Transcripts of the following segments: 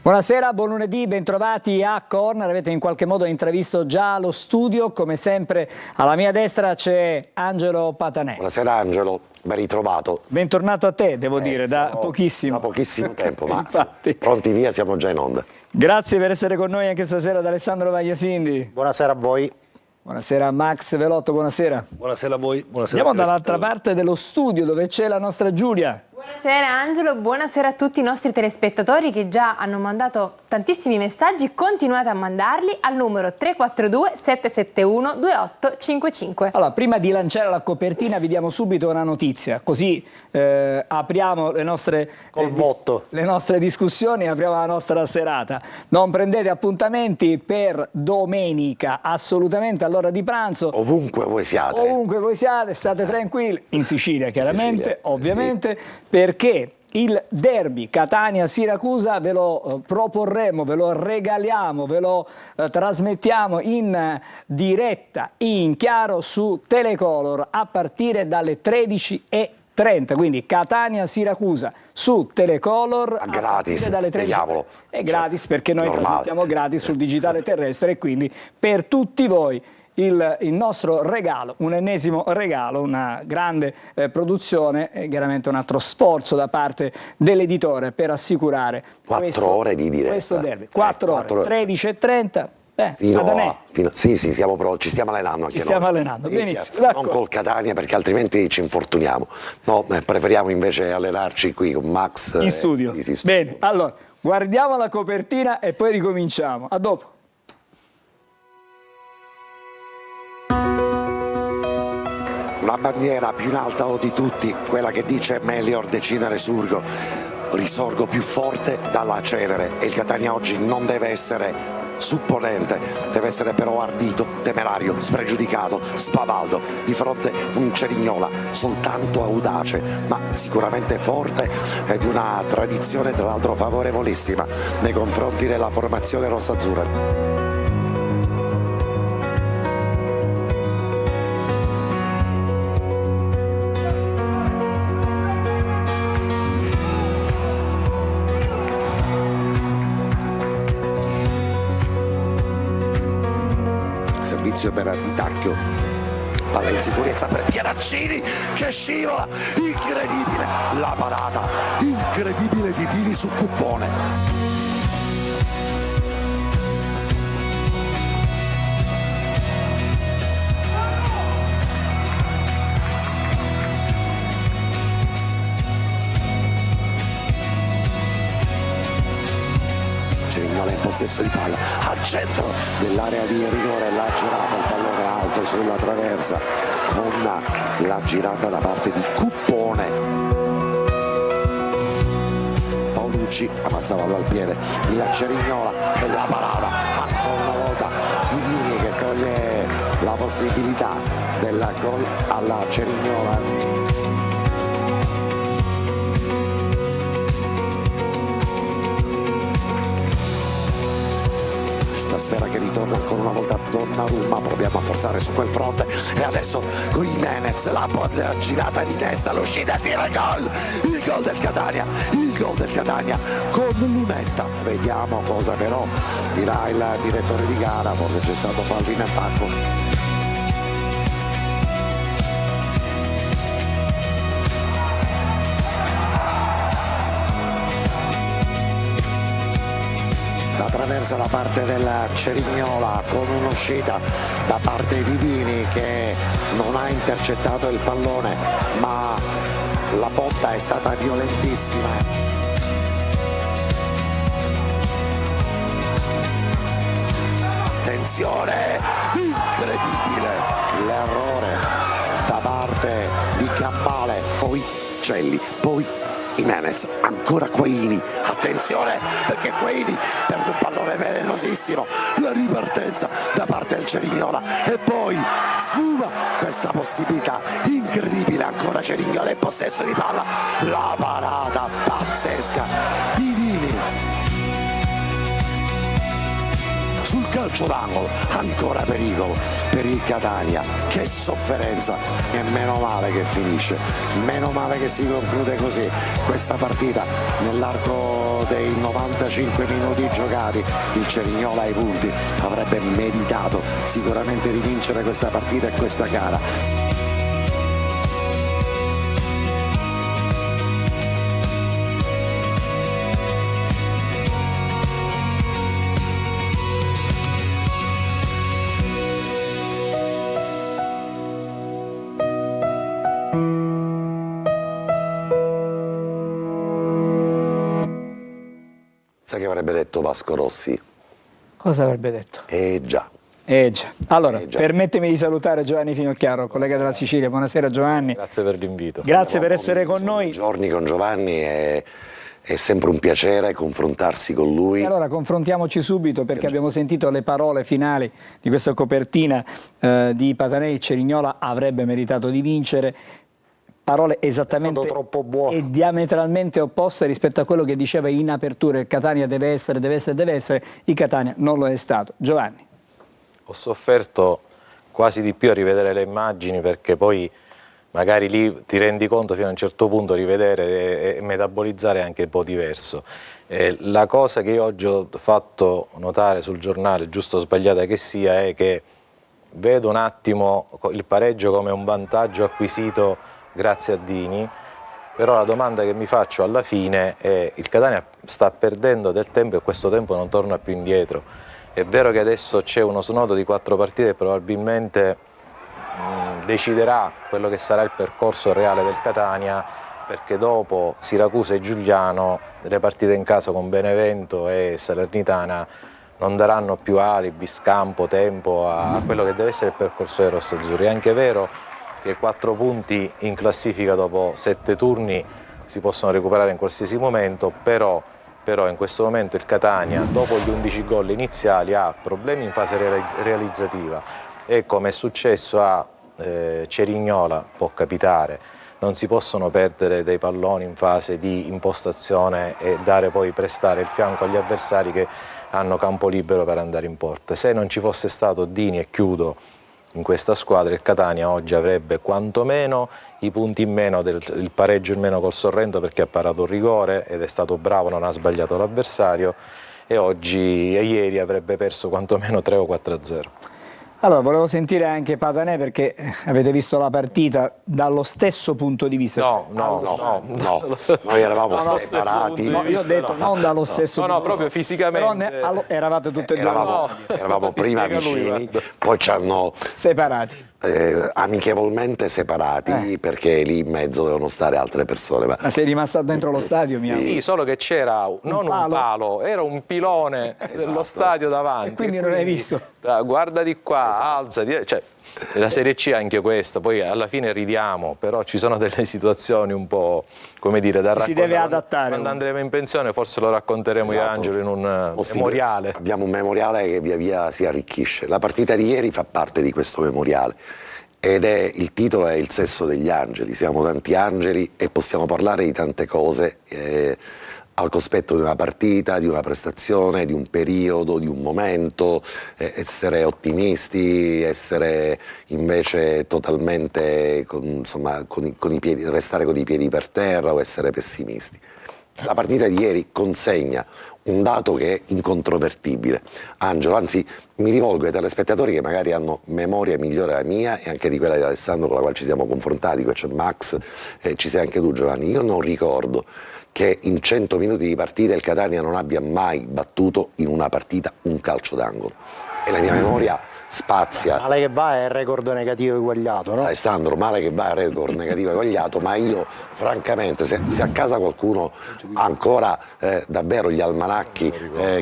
Buonasera, buon lunedì, bentrovati a Corner. Avete in qualche modo intravisto già lo studio, come sempre alla mia destra c'è Angelo Patanè. Buonasera Angelo, ben ritrovato. Bentornato a te, devo dire, da pochissimo. Da pochissimo tempo, ma Infatti. Pronti via, siamo già in onda. Grazie per essere con noi anche stasera da Alessandro Vagliasindi. Buonasera a voi. Buonasera Max Velotto, buonasera. Buonasera a voi. Buonasera. Andiamo dall'altra parte dello studio dove c'è la nostra Giulia. Buonasera Angelo, buonasera a tutti i nostri telespettatori che già hanno mandato tantissimi messaggi. Continuate a mandarli al numero 342 771 2855. Allora, prima di lanciare la copertina vi diamo subito una notizia, così apriamo le nostre, le nostre discussioni, apriamo la nostra serata. Non prendete appuntamenti per domenica, assolutamente all'ora di pranzo. Ovunque voi siate. Ovunque voi siate, state tranquilli, in Sicilia chiaramente, Sicilia, ovviamente, sì. Perché il derby Catania-Siracusa ve lo proporremo, ve lo regaliamo, ve lo trasmettiamo in diretta, in chiaro su Telecolor a partire dalle 13:30, quindi Catania-Siracusa su Telecolor gratis, dalle 13. spieghiamolo. È gratis perché noi Normale. trasmettiamo gratis sul digitale terrestre e quindi per tutti voi il nostro regalo, un ennesimo regalo, una grande produzione e chiaramente un altro sforzo da parte dell'editore per assicurare 4 ore di diretta. Questo derby. 4 ore, 13:30. Sì, ci stiamo allenando anche Ci stiamo noi. allenando, Sì, benissimo. sì, non col Catania perché altrimenti ci infortuniamo. No, preferiamo invece allenarci qui con Max. In studio. Sì, Bene, allora, guardiamo la copertina e poi ricominciamo. A dopo. La bandiera più in alta di tutti, quella che dice Melior decidere surgo, risorgo più forte dalla cenere e il Catania oggi non deve essere supponente, deve essere però ardito, temerario, spregiudicato, spavaldo, di fronte un Cerignola soltanto audace, ma sicuramente forte e di una tradizione tra l'altro favorevolissima nei confronti della formazione rossaazzurra. Servizio per Di Tacchio, palla in sicurezza per Pieraccini che scivola, incredibile la parata, incredibile di Dini su Cuppone. Cerignola in possesso di palla al centro dell'area di rigore, la girata, il pallone alto sulla traversa con la girata da parte di Cuppone. Paolucci avanzava al piede il Cerignola e la parata ancora una volta di Dini che toglie la possibilità del gol alla Cerignola. Sfera che ritorna ancora una volta a Donnarumma, proviamo a forzare su quel fronte e adesso con Jimenez la girata di testa, l'uscita e tira il gol del Catania, il gol del Catania con Lunetta. Vediamo cosa però dirà il direttore di gara, forse c'è stato fallo in attacco. Attraversa la parte della Cerignola con un'uscita da parte di Dini che non ha intercettato il pallone, ma la botta è stata violentissima. Attenzione, incredibile l'errore da parte di Campale, poi Celli, poi Jimenez, ancora Quaini, attenzione perché Quaini perde un pallone velenosissimo, la ripartenza da parte del Cerignola e poi sfuma questa possibilità incredibile, ancora Cerignola in possesso di palla, la parata pazzesca di Dini sul calcio d'angolo, ancora pericolo per il Catania, che sofferenza, e meno male che finisce, meno male che si conclude così questa partita. Nell'arco dei 95 minuti giocati il Cerignola ai punti avrebbe meritato sicuramente di vincere questa partita e questa gara. Sai che avrebbe detto Vasco Rossi? Cosa avrebbe detto? Già. Già. Allora, Già. permettimi di salutare Giovanni Finocchiaro, collega della Sicilia. Buonasera Giovanni. Grazie per l'invito. Grazie per essere con noi. Giorni con Giovanni è sempre un piacere confrontarsi con lui. E allora confrontiamoci subito, perché abbiamo sentito le parole finali di questa copertina di Patanè. Cerignola avrebbe meritato di vincere. Parole esattamente troppo buono e diametralmente opposte rispetto a quello che diceva in apertura: il Catania deve essere, il Catania non lo è stato. Giovanni. Ho sofferto quasi di più a rivedere le immagini, perché poi magari lì ti rendi conto fino a un certo punto, rivedere e metabolizzare è anche un po' diverso. La cosa che io oggi ho fatto notare sul giornale, giusto o sbagliata che sia, è che vedo un attimo il pareggio come un vantaggio acquisito grazie a Dini, però la domanda che mi faccio alla fine è: il Catania sta perdendo del tempo e questo tempo non torna più indietro. È vero che adesso c'è uno snodo di 4 partite e probabilmente deciderà quello che sarà il percorso reale del Catania, perché dopo Siracusa e Giugliano le partite in casa con Benevento e Salernitana non daranno più alibi, scampo, tempo a quello che deve essere il percorso dei rossazzurri. È anche vero che 4 punti in classifica dopo 7 turni si possono recuperare in qualsiasi momento, però in questo momento il Catania, dopo gli 11 gol iniziali, ha problemi in fase realizzativa, e come è successo a Cerignola può capitare. Non si possono perdere dei palloni in fase di impostazione e prestare il fianco agli avversari che hanno campo libero per andare in porta. Se non ci fosse stato Dini, e chiudo, in questa squadra, il Catania oggi avrebbe quantomeno i punti in meno, il pareggio in meno col Sorrento, perché ha parato un rigore ed è stato bravo, non ha sbagliato l'avversario, e ieri avrebbe perso quantomeno 3 o 4-0. Allora, volevo sentire anche Patanè, perché avete visto la partita dallo stesso punto di vista. No, noi eravamo separati. No, io ho detto non dallo stesso punto di vista. Proprio fisicamente. Però eravate tutte e due Eravamo prima vicini, poi ci hanno separati. amichevolmente separati, perché lì in mezzo devono stare altre persone. Ma sei rimasto dentro lo stadio, mia? Sì, solo che c'era non un palo, era un pilone dello stadio davanti. E quindi non hai visto? Guarda di qua, alza, cioè, la Serie C è anche questa, poi alla fine ridiamo, però ci sono delle situazioni un po', come dire, da raccontare. Si deve adattare. Quando andremo in pensione forse lo racconteremo io e Angelo in un memoriale. Abbiamo un memoriale che via via si arricchisce. La partita di ieri fa parte di questo memoriale. Ed il titolo è Il sesso degli angeli. Siamo tanti angeli e possiamo parlare di tante cose al cospetto di una partita, di una prestazione, di un periodo, di un momento, essere ottimisti, essere invece totalmente con i piedi, restare con i piedi per terra, o essere pessimisti. La partita di ieri consegna un dato che è incontrovertibile. Angelo, anzi mi rivolgo ai telespettatori che magari hanno memoria migliore della mia e anche di quella di Alessandro, con la quale ci siamo confrontati, qui c'è Max, ci sei anche tu Giovanni. Io non ricordo che in 100 minuti di partita il Catania non abbia mai battuto in una partita un calcio d'angolo, e la mia memoria spazia. Male che va è il record negativo eguagliato, no? Alessandro, male che va, il record negativo eguagliato, ma io francamente, se a casa qualcuno ha ancora davvero gli almanacchi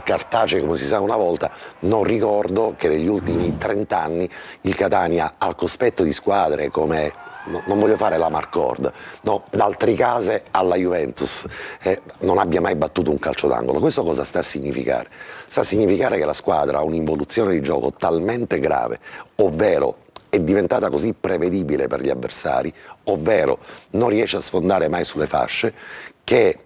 cartacei come si sa una volta, non ricordo che negli ultimi 30 anni il Catania, al cospetto di squadre come, non voglio fare la Marcord, no, dal Tricase alla Juventus, non abbia mai battuto un calcio d'angolo. Questo cosa sta a significare? Sta a significare che la squadra ha un'involuzione di gioco talmente grave, ovvero è diventata così prevedibile per gli avversari, ovvero non riesce a sfondare mai sulle fasce, che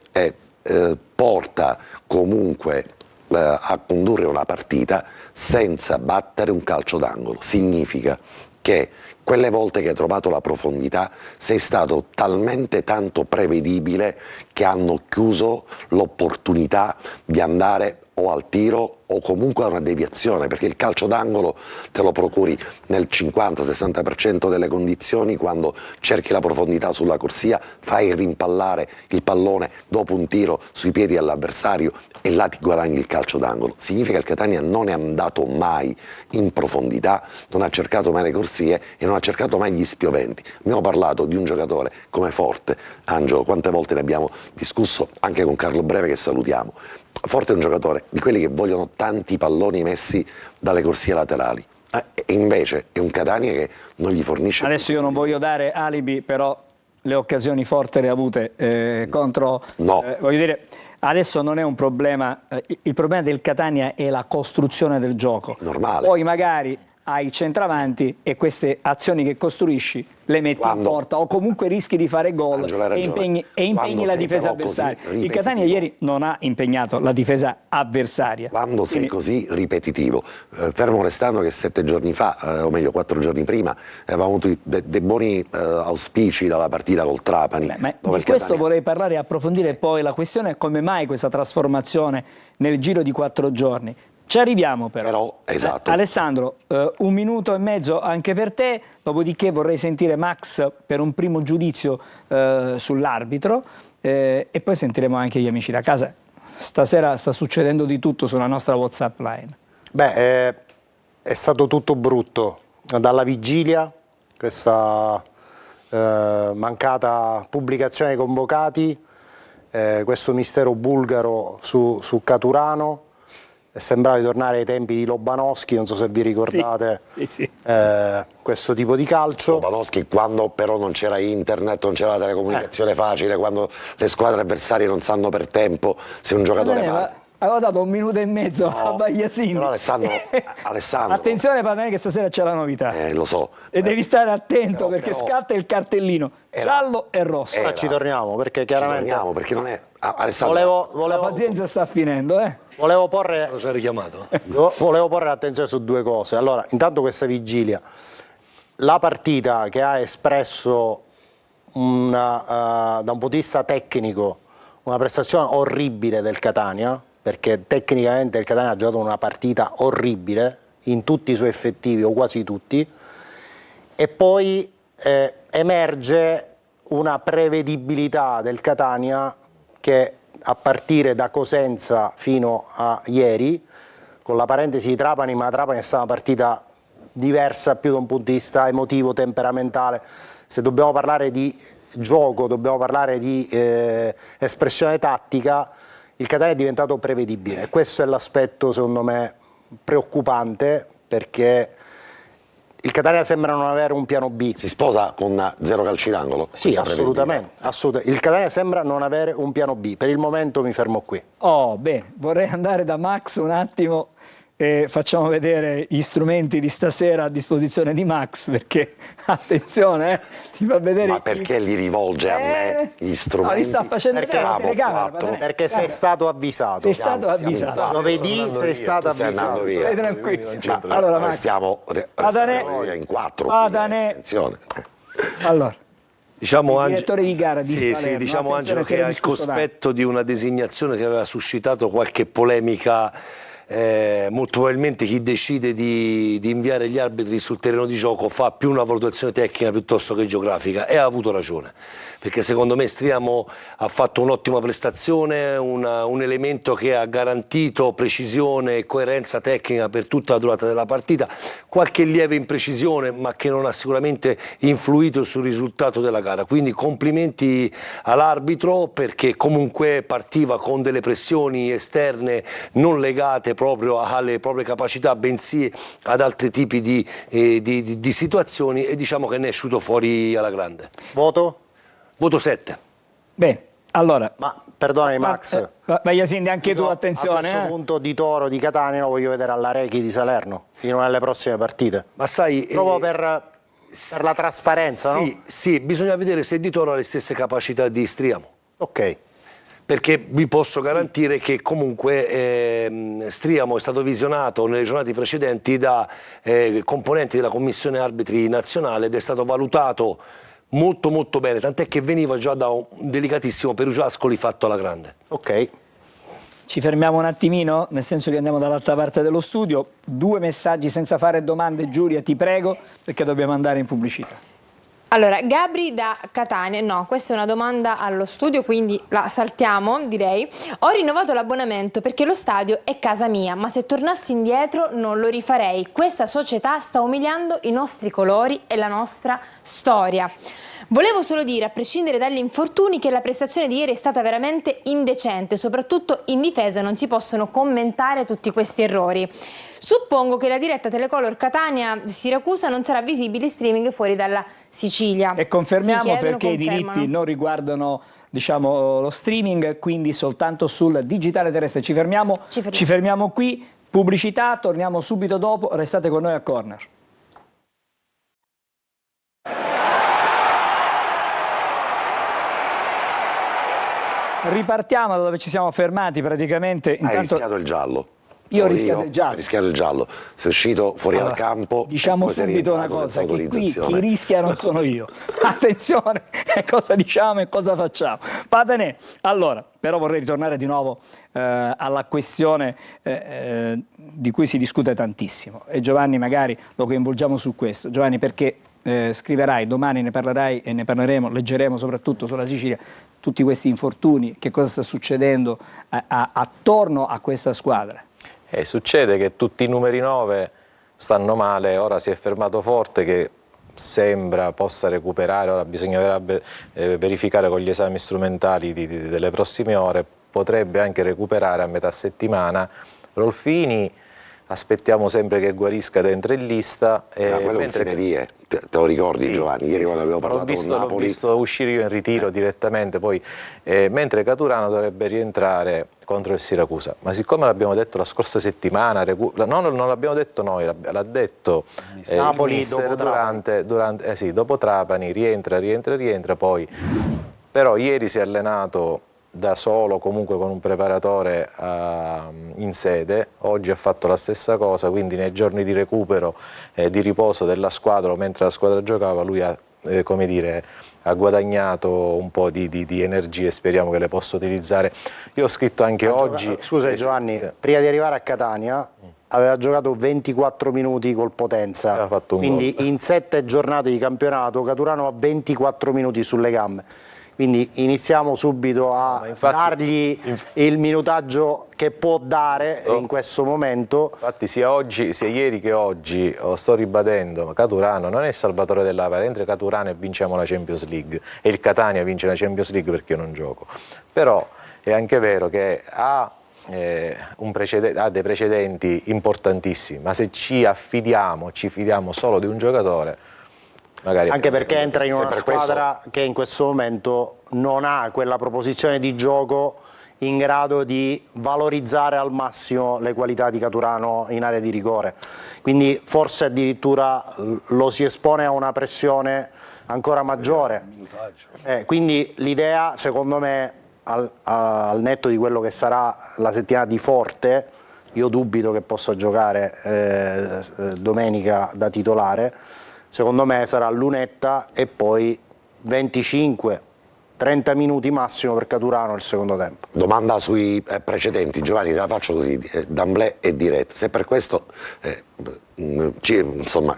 porta comunque a condurre una partita senza battere un calcio d'angolo. Significa che quelle volte che hai trovato la profondità sei stato talmente tanto prevedibile che hanno chiuso l'opportunità di andare o al tiro o comunque a una deviazione, perché il calcio d'angolo te lo procuri nel 50-60% delle condizioni quando cerchi la profondità sulla corsia, fai rimpallare il pallone dopo un tiro sui piedi all'avversario e là ti guadagni il calcio d'angolo. Significa che il Catania non è andato mai in profondità, non ha cercato mai le corsie e non ha cercato mai gli spioventi. Abbiamo parlato di un giocatore come Forte, Angelo, quante volte ne abbiamo discusso anche con Carlo Breve, che salutiamo. Forte è un giocatore di quelli che vogliono tanti palloni messi dalle corsie laterali, e invece è un Catania che non gli fornisce. Adesso io non voglio dare alibi, però le occasioni Forte le ha avute contro... No. Voglio dire, adesso non è un problema, il problema del Catania è la costruzione del gioco. Normale. Poi magari hai centravanti e queste azioni che costruisci le metti in porta o comunque rischi di fare gol e impegni la difesa avversaria. Il Catania ieri non ha impegnato la difesa avversaria. Quando sei così ripetitivo, fermo restando che 7 giorni fa, o meglio 4 giorni prima, avevamo avuto dei buoni auspici dalla partita col Trapani. Ma di questo vorrei parlare e approfondire poi la questione: come mai questa trasformazione nel giro di 4 giorni. Ci arriviamo però. Esatto. Alessandro, 1 minuto e mezzo anche per te, dopodiché vorrei sentire Max per un primo giudizio sull'arbitro e poi sentiremo anche gli amici da casa. Stasera sta succedendo di tutto sulla nostra WhatsApp line. Beh, è stato tutto brutto. Dalla vigilia, questa mancata pubblicazione dei convocati, questo mistero bulgaro su Caturano. Sembrava di tornare ai tempi di Lobanowski, non so se vi ricordate questo tipo di calcio. Lobanowski, quando però non c'era internet, non c'era la telecomunicazione facile, quando le squadre avversarie non sanno per tempo se un giocatore va. Avevo dato 1 minuto e mezzo a Bagliasini. Però Alessandro. Attenzione Patanè, che stasera c'è la novità. Lo so. E devi stare attento perché scatta il cartellino giallo e rosso. Ci torniamo perché chiaramente. Ci torniamo perché non è. Alessandro. La pazienza sta finendo, Volevo porre. Lo sei richiamato? Volevo porre l'attenzione su 2 cose. Allora, intanto questa vigilia. La partita che ha espresso da un punto di vista tecnico una prestazione orribile del Catania, perché tecnicamente il Catania ha giocato una partita orribile in tutti i suoi effettivi o quasi tutti, e poi emerge una prevedibilità del Catania che a partire da Cosenza fino a ieri, con la parentesi di Trapani, ma Trapani è stata una partita diversa più da un punto di vista emotivo, temperamentale. Se dobbiamo parlare di gioco, dobbiamo parlare di espressione tattica, il Catania è diventato prevedibile e questo è l'aspetto secondo me preoccupante, perché il Catania sembra non avere un piano B. Si sposa con 0 calci d'angolo? Sì, assolutamente. Il Catania sembra non avere un piano B. Per il momento mi fermo qui. Bene, vorrei andare da Max un attimo e facciamo vedere gli strumenti di stasera a disposizione di Max, perché attenzione, ti fa vedere. Ma perché li rivolge a me gli strumenti? No, li sta facendo vedere la telecamera. Perché sei stato avvisato. Sei stato avvisato. Giovedì sei stato avvisato. Stai tranquillo. Allora Max, stiamo in 4. Attenzione. Allora. Diciamo, direttore di gara di Salerno, diciamo Angelo che al cospetto di una designazione che aveva suscitato qualche polemica, molto probabilmente chi decide di inviare gli arbitri sul terreno di gioco fa più una valutazione tecnica piuttosto che geografica, e ha avuto ragione, perché secondo me Striamo ha fatto un'ottima prestazione, un elemento che ha garantito precisione e coerenza tecnica per tutta la durata della partita, qualche lieve imprecisione ma che non ha sicuramente influito sul risultato della gara, quindi complimenti all'arbitro, perché comunque partiva con delle pressioni esterne non legate proprio alle proprie capacità, bensì ad altri tipi di situazioni, e diciamo che ne è uscito fuori alla grande. Voto? Voto 7. Bene, allora. Ma perdonami Max. Bagliasini, anche tu attenzione. A questo punto di Toro di Catania lo voglio vedere all'Arechi di Salerno, in una delle prossime partite. Ma sai, proprio per la trasparenza, sì, no? Sì, bisogna vedere se Di Toro ha le stesse capacità di Striamo. Ok. perché vi posso garantire che comunque Striamo è stato visionato nelle giornate precedenti da componenti della commissione arbitri nazionale ed è stato valutato molto molto bene, tant'è che veniva già da un delicatissimo Perugia Ascoli fatto alla grande. Ok. Ci fermiamo un attimino, nel senso che andiamo dall'altra parte dello studio. 2 messaggi senza fare domande, Giulia, ti prego, perché dobbiamo andare in pubblicità. Allora, Gabri da Catania, no, questa è una domanda allo studio, quindi la saltiamo, direi. Ho rinnovato l'abbonamento perché lo stadio è casa mia, ma se tornassi indietro non lo rifarei. Questa società sta umiliando i nostri colori e la nostra storia. Volevo solo dire, a prescindere dagli infortuni, che la prestazione di ieri è stata veramente indecente, soprattutto in difesa non si possono commentare tutti questi errori. Suppongo che la diretta Telecolor Catania-Siracusa non sarà visibile in streaming fuori dalla Sicilia. E confermiamo, Si chiedono, perché i diritti non riguardano, diciamo, lo streaming, quindi soltanto sul digitale terrestre. Ci fermiamo qui, pubblicità, torniamo subito dopo, restate con noi a Corner. Ripartiamo da dove ci siamo fermati praticamente. Hai rischiato il giallo. Io ho rischiato il giallo. Hai rischiato il giallo. Sei uscito fuori dal campo. Diciamo subito una cosa, che qui chi rischia non sono io. Attenzione a cosa diciamo e cosa facciamo. Patanè, allora, però vorrei ritornare di nuovo alla questione di cui si discute tantissimo. E Giovanni magari lo coinvolgiamo su questo. Giovanni, perché scriverai, domani ne parlerai e ne parleremo, leggeremo soprattutto sulla Sicilia, tutti questi infortuni, che cosa sta succedendo attorno a questa squadra? Succede che tutti i numeri 9 stanno male, ora si è fermato Forte che sembra possa recuperare, ora bisognerà verificare con gli esami strumentali delle prossime ore, potrebbe anche recuperare a metà settimana. Rolfini aspettiamo sempre che guarisca dentro in lista. Quello è un sine die, te lo ricordi, sì, Giovanni? Ieri quando avevo parlato con Napoli. L'ho visto uscire io in ritiro direttamente, poi, mentre Caturano dovrebbe rientrare contro il Siracusa. Ma siccome l'abbiamo detto la scorsa settimana, non l'abbiamo detto noi, l'ha detto Napoli dopo Trapani, rientra poi. Però ieri si è allenato da solo, comunque con un preparatore in sede, oggi ha fatto la stessa cosa, quindi nei giorni di recupero, di riposo della squadra, mentre la squadra giocava, lui ha, come dire, ha guadagnato un po' di energie, speriamo che le possa utilizzare. Io ho scritto anche oggi... Scusa Giovanni, prima di arrivare a Catania aveva giocato 24 minuti col Potenza, quindi in 7 giornate di campionato Caturano ha 24 minuti sulle gambe. Quindi iniziamo subito a dargli il minutaggio che può dare in questo momento. Infatti sia ieri che oggi sto ribadendo, ma Caturano non è il salvatore dell'Ava, entra Caturano e vinciamo la Champions League, e il Catania vince la Champions League perché io non gioco. Però è anche vero che ha dei precedenti importantissimi, ma se ci fidiamo solo di un giocatore, magari anche perché entra in una squadra che in questo momento non ha quella proposizione di gioco in grado di valorizzare al massimo le qualità di Caturano in area di rigore, quindi forse addirittura lo si espone a una pressione ancora maggiore, quindi l'idea secondo me al netto di quello che sarà la settimana di Forte, io dubito che possa giocare domenica da titolare. Secondo me sarà Lunetta e poi 25-30 minuti massimo per Caturano il secondo tempo. Domanda sui precedenti, Giovanni, te la faccio così, d'amblè e diretta. Se per questo, insomma,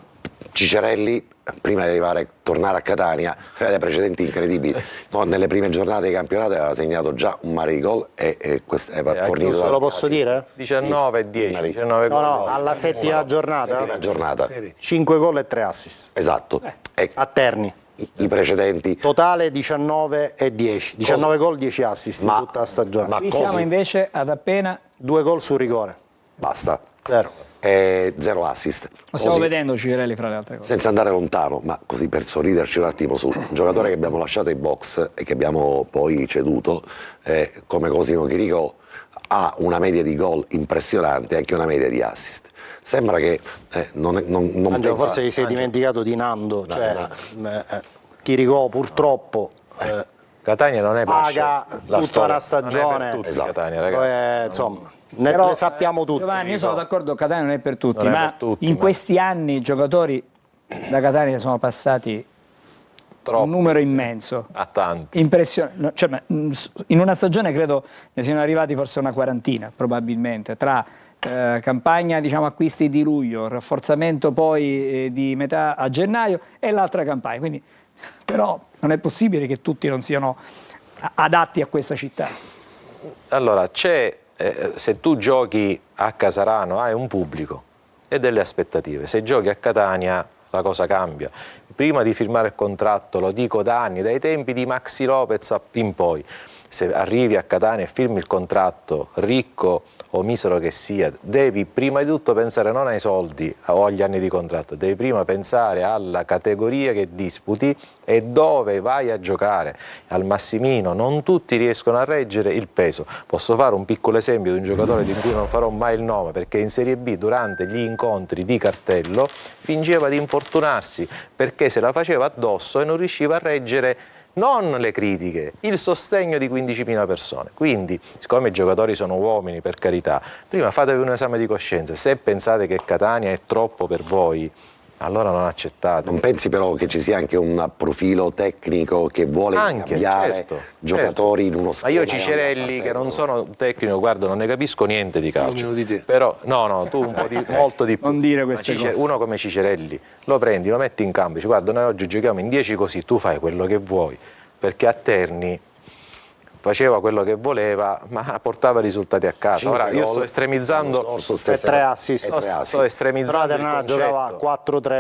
Cicerelli, prima di tornare a Catania, aveva dei precedenti incredibili. No, nelle prime giornate di campionato aveva segnato già un mare di gol e questo aveva fornito... Se lo posso dire? 19 e 10, 19 gol. No, alla settima giornata. 5 gol e 3 assist. Esatto. A Terni. I precedenti. Totale 19 e 10. 19 gol, 10 assist in tutta la stagione. Qui siamo invece ad appena 2 gol su rigore. Basta. 0 assist. Lo stiamo vedendo Cicerelli fra le altre cose. Senza andare lontano, ma così per sorriderci un attimo su un giocatore che abbiamo lasciato in box e che abbiamo poi ceduto, come Cosimo Chirico, ha una media di gol impressionante e anche una media di assist. Sembra che non forse ti sei dimenticato di Nando, Chirico purtroppo Catania non è paga la tutta storia una stagione. non è per tutti, Esatto. Catania, ragazzi. Insomma, Però, ne sappiamo tutti. Giovanni, io sono d'accordo, Catania non è per tutti, Non è ma per tutti, in ma- questi anni i giocatori da Catania sono passati Troppo. un numero immenso. A tanti. Impressionante. Cioè, in una stagione credo ne siano arrivati forse una quarantina, probabilmente, tra campagna, diciamo, acquisti di luglio, rafforzamento poi di metà a gennaio e l'altra campagna. Quindi, però non è possibile che tutti non siano adatti a questa città. Allora, se tu giochi a Casarano hai un pubblico e delle aspettative, se giochi a Catania la cosa cambia. Prima di firmare il contratto, lo dico da anni, dai tempi di Maxi Lopez in poi, se arrivi a Catania e firmi il contratto, ricco o misero che sia, devi prima di tutto pensare non ai soldi o agli anni di contratto, devi prima pensare alla categoria che disputi e dove vai a giocare. Al Massimino non tutti riescono a reggere il peso. Posso fare un piccolo esempio di un giocatore di cui non farò mai il nome, perché in Serie B durante gli incontri di cartello fingeva di infortunarsi perché se la faceva addosso e non riusciva a reggere non le critiche, il sostegno di 15.000 persone. Quindi, siccome i giocatori sono uomini, per carità, prima fatevi un esame di coscienza. Se pensate che Catania è troppo per voi, allora non accettate. Non pensi però che ci sia anche un profilo tecnico che vuole cambiare certo, giocatori in uno Ma schema? io Cicerelli, che non sono tecnico, guarda, non ne capisco niente di calcio. Almeno di te. Però, no, tu un po' molto di più. Non dire Ma queste cose. Uno come Cicerelli, lo prendi, lo metti in campo, dici, guarda, noi oggi giochiamo in 10 così, tu fai quello che vuoi. Perché a Terni faceva quello che voleva, ma portava risultati a casa. Ora io sto estremizzando, E 3 assist. sto estremizzando Però Ternana il concetto. giocava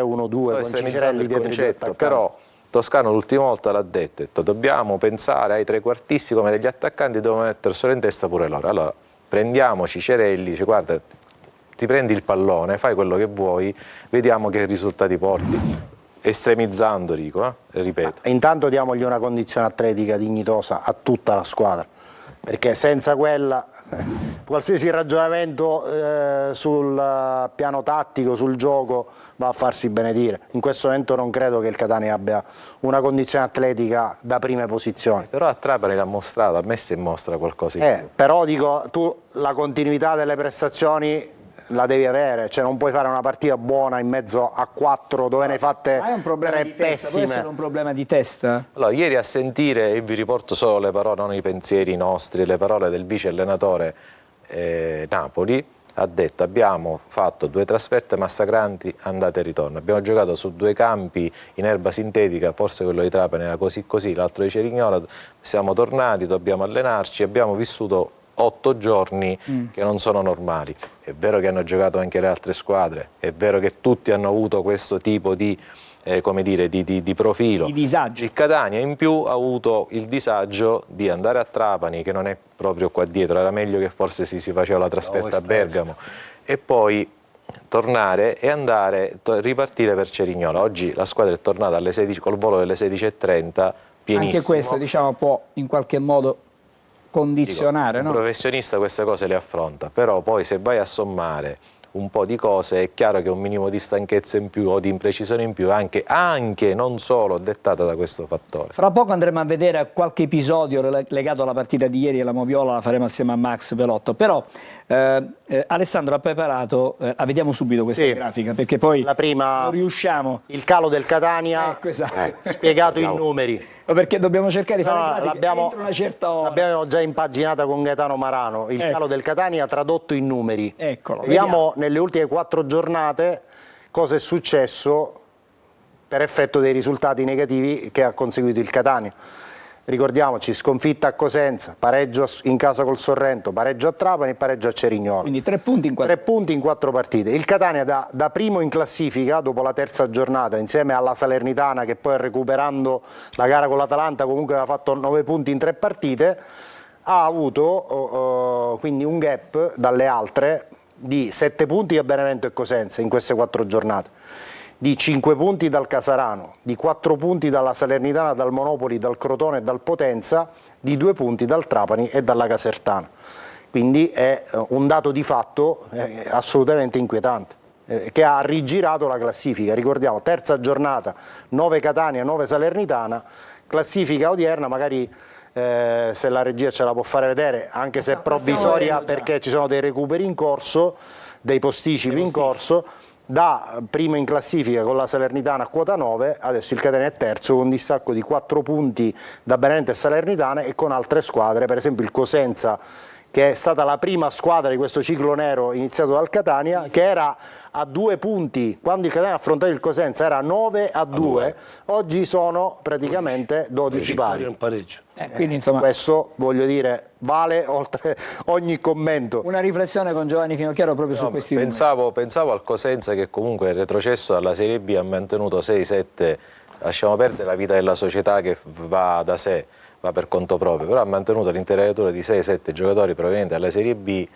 4-3-1-2 con Cicerelli il dietro i due concetto, attaccanti. però Toscano l'ultima volta l'ha detto, dobbiamo pensare ai trequartisti come degli attaccanti, dobbiamo metterselo in testa pure loro. Allora prendiamo Cicerelli, dice, guarda, ti prendi il pallone, fai quello che vuoi, vediamo che risultati porti. Estremizzando, dico, ripeto. Intanto diamogli una condizione atletica dignitosa a tutta la squadra, perché senza quella qualsiasi ragionamento sul piano tattico, sul gioco, va a farsi benedire. In questo momento non credo che il Catania abbia una condizione atletica da prime posizioni. Però a Trapani l'ha mostrato, a me se mostra qualcosa di più. Però dico, tu la continuità delle prestazioni la devi avere, cioè non puoi fare una partita buona in mezzo a 4 dove ne hai fatte Ma è un problema 3 di testa, può pessime. essere un problema di testa? Allora, ieri a sentire, e vi riporto solo le parole, non i pensieri nostri, le parole del vice allenatore Napoli, ha detto abbiamo fatto 2 trasferte massacranti, andata e ritorno, abbiamo giocato su 2 campi in erba sintetica, forse quello di Trapani era così, l'altro di Cerignola, siamo tornati, dobbiamo allenarci, abbiamo vissuto 8 giorni che non sono normali. È vero che hanno giocato anche le altre squadre, è vero che tutti hanno avuto questo tipo di, come dire, di profilo. Di disagio. Il Catania in più ha avuto il disagio di andare a Trapani, che non è proprio qua dietro, era meglio che forse si faceva la trasferta a Bergamo, e poi tornare e ripartire per Cerignola. Oggi la squadra è tornata alle 16 col volo delle 16:30, pienissimo. Anche questo, diciamo, può in qualche modo condizionare, Un no? professionista queste cose le affronta, però poi se vai a sommare un po' di cose è chiaro che un minimo di stanchezza in più o di imprecisione in più anche non solo dettata da questo fattore. Fra poco andremo a vedere qualche episodio legato alla partita di ieri e la Moviola, la faremo assieme a Max Velotto, però Alessandro ha preparato, la vediamo subito questa Sì. grafica, perché poi La prima, non riusciamo, il calo del Catania esatto. spiegato in numeri. Perché dobbiamo cercare di fare No, grafiche l'abbiamo entro una certa ora. l'abbiamo già impaginata con Gaetano Marano, il Ecco. calo del Catania tradotto in numeri. Eccolo, Vediamo nelle ultime 4 giornate cosa è successo per effetto dei risultati negativi che ha conseguito il Catania. Ricordiamoci, sconfitta a Cosenza, pareggio in casa col Sorrento, pareggio a Trapani e pareggio a Cerignola. Quindi 3 punti in 4. 3 punti in 4 partite. Il Catania da primo in classifica dopo la terza giornata, insieme alla Salernitana che poi recuperando la gara con l'Atalanta comunque aveva fatto 9 punti in 3 partite, ha avuto quindi un gap dalle altre di 7 punti a Benevento e Cosenza in queste 4 giornate, di 5 punti dal Casarano, di 4 punti dalla Salernitana, dal Monopoli, dal Crotone e dal Potenza, di 2 punti dal Trapani e dalla Casertana. Quindi è un dato di fatto assolutamente inquietante, che ha rigirato la classifica. Ricordiamo, terza giornata, 9 Catania, 9 Salernitana, classifica odierna magari se la regia ce la può fare vedere, anche se provvisoria perché ci sono dei recuperi in corso, dei posticipi in corso. Da primo in classifica con la Salernitana a quota 9, adesso il Catania è terzo con un distacco di 4 punti da Benevento e Salernitana, e con altre squadre, per esempio il Cosenza, che è stata la prima squadra di questo ciclo nero iniziato dal Catania, che era a 2 punti, quando il Catania ha affrontato il Cosenza era 9-2, oggi sono praticamente 12 pari. Un pareggio. Quindi insomma Questo, voglio dire, vale oltre ogni commento. una riflessione con Giovanni Finocchiaro proprio su questi numeri. Pensavo al Cosenza, che comunque è retrocesso dalla Serie B, ha mantenuto 6-7, lasciamo perdere la vita della società che va da sé, va per conto proprio, però ha mantenuto l'intera di 6-7 giocatori provenienti dalla Serie B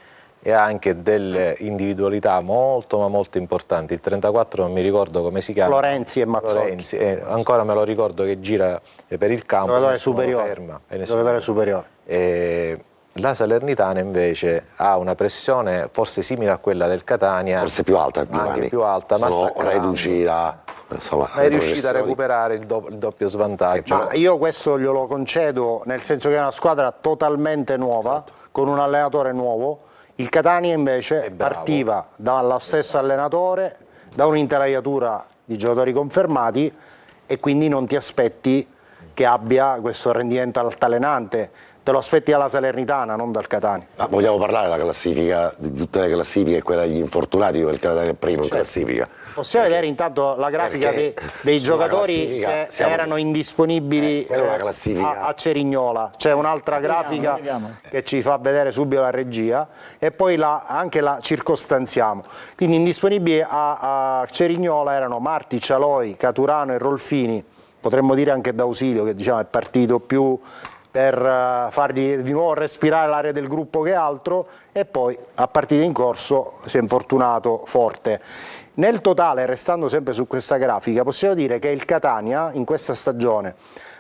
e ha anche delle individualità molto ma molto importanti. Il 34 non mi ricordo come si chiama. Florenzi e Mazzocchi. Florenzi, ancora me lo ricordo che gira per il campo, Giocatore nessuno lo superiore. ferma, e nessuno Giocatore lo ferma. superiore. La Salernitana invece ha una pressione forse simile a quella del Catania, Forse più alta, anche più alta, ma sono sta calando. reduci da, insomma, Ma è riuscita a retrocessioni. recuperare il doppio svantaggio. Ma io questo glielo concedo, nel senso che è una squadra totalmente nuova, con un allenatore nuovo. Il Catania invece bravo. partiva dallo stesso allenatore, da un'intelaiatura di giocatori confermati, e quindi non ti aspetti che abbia questo rendimento altalenante. Te lo aspetti dalla Salernitana, non dal Catania. Ma vogliamo parlare della classifica, di tutte le classifiche, quella degli infortunati, dove il Catania è primo in classifica? Possiamo vedere intanto la grafica dei sulla giocatori classifica che siamo- erano indisponibili quella è una classifica. a Cerignola. C'è un'altra grafica vediamo. che ci fa vedere subito la regia, e poi anche la circostanziamo. Quindi indisponibili a Cerignola erano Marti, Cialoi, Caturano e Rolfini, potremmo dire anche D'Ausilio, che diciamo è partito più per fargli di nuovo respirare l'aria del gruppo che altro, e poi a partita in corso si è infortunato forte. Nel totale, restando sempre su questa grafica, possiamo dire che il Catania in questa stagione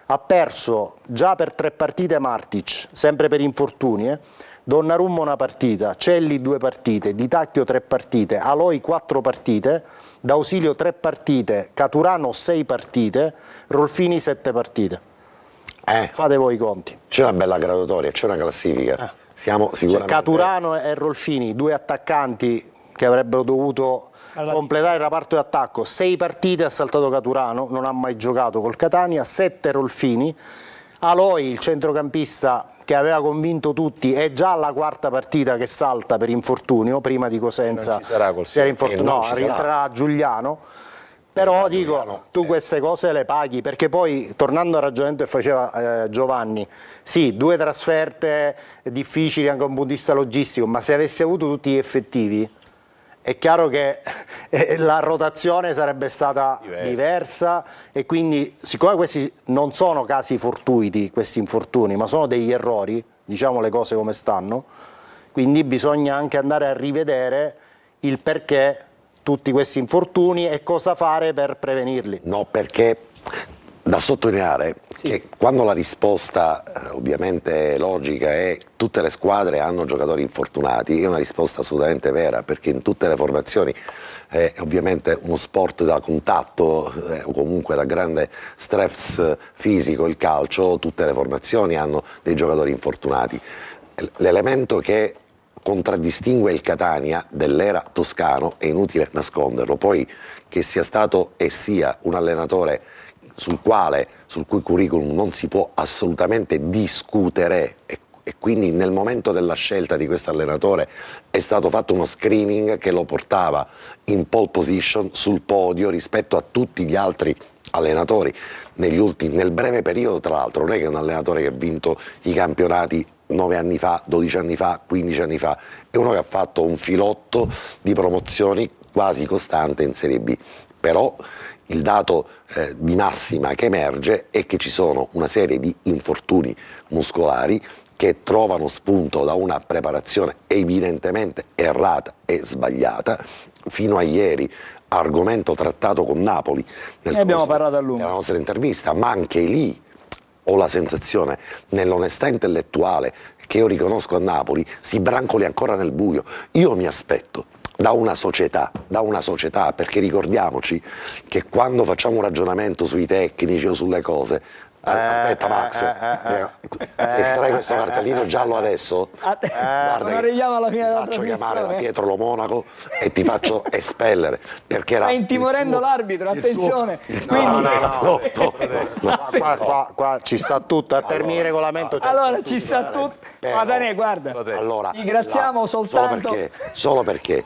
ha perso già per 3 partite Martic, sempre per infortuni, Donnarumma una partita, Celli 2 partite, Di Tacchio 3 partite, Aloi 4 partite, D'Ausilio 3 partite, Caturano 6 partite, Rolfini 7 partite. Fate voi i conti. C'è una bella graduatoria, c'è una classifica. Siamo sicuramente... Caturano e Rolfini, 2 attaccanti che avrebbero dovuto completare il reparto di attacco. 6 partite ha saltato Caturano, non ha mai giocato col Catania, 7 Rolfini. Aloi, il centrocampista che aveva convinto tutti, è già la 4ª partita che salta per infortunio, prima di Cosenza Non ci sarà col si era Siviglia. infortunato, Non no, ci sarà. rientrerà Giuliano. Però dico, tu queste cose le paghi, perché poi, tornando al ragionamento che faceva Giovanni, sì, 2 trasferte difficili anche da un punto di vista logistico, ma se avessi avuto tutti gli effettivi, è chiaro che la rotazione sarebbe stata diversa, e quindi, siccome questi non sono casi fortuiti, questi infortuni, ma sono degli errori, diciamo le cose come stanno, quindi bisogna anche andare a rivedere il perché tutti questi infortuni e cosa fare per prevenirli. No, perché da sottolineare che quando la risposta ovviamente logica è tutte le squadre hanno giocatori infortunati, è una risposta assolutamente vera, perché in tutte le formazioni è ovviamente uno sport da contatto o comunque da grande stress fisico, il calcio, tutte le formazioni hanno dei giocatori infortunati. L'elemento che contraddistingue il Catania dell'era Toscano, è inutile nasconderlo, poi che sia stato e sia un allenatore sul cui curriculum non si può assolutamente discutere, e quindi nel momento della scelta di questo allenatore è stato fatto uno screening che lo portava in pole position sul podio rispetto a tutti gli altri allenatori nel breve periodo. Tra l'altro non è che è un allenatore che ha vinto i campionati 9 anni fa, 12 anni fa, 15 anni fa, è uno che ha fatto un filotto di promozioni quasi costante in Serie B. Però il dato di massima che emerge è che ci sono una serie di infortuni muscolari che trovano spunto da una preparazione evidentemente errata e sbagliata. Fino a ieri, argomento trattato con Napoli Ne abbiamo parlato a lungo. nella nostra intervista, ma anche lì ho la sensazione, nell'onestà intellettuale che io riconosco a Napoli, si brancoli ancora nel buio. Io mi aspetto da una società, perché ricordiamoci che quando facciamo un ragionamento sui tecnici o sulle cose, Aspetta Max, se estrai questo cartellino giallo adesso, guarda non che arriviamo alla fine ti della faccio chiamare da trasmissione. Pietro Lo Monaco e ti faccio espellere, perché era Stai intimorendo l'arbitro, attenzione. Quindi- Qua ci sta tutto, a termini regolamento c'è Allora ci sta tutto. Però- Madane, guarda, Allora, ringraziamo soltanto. Solo perché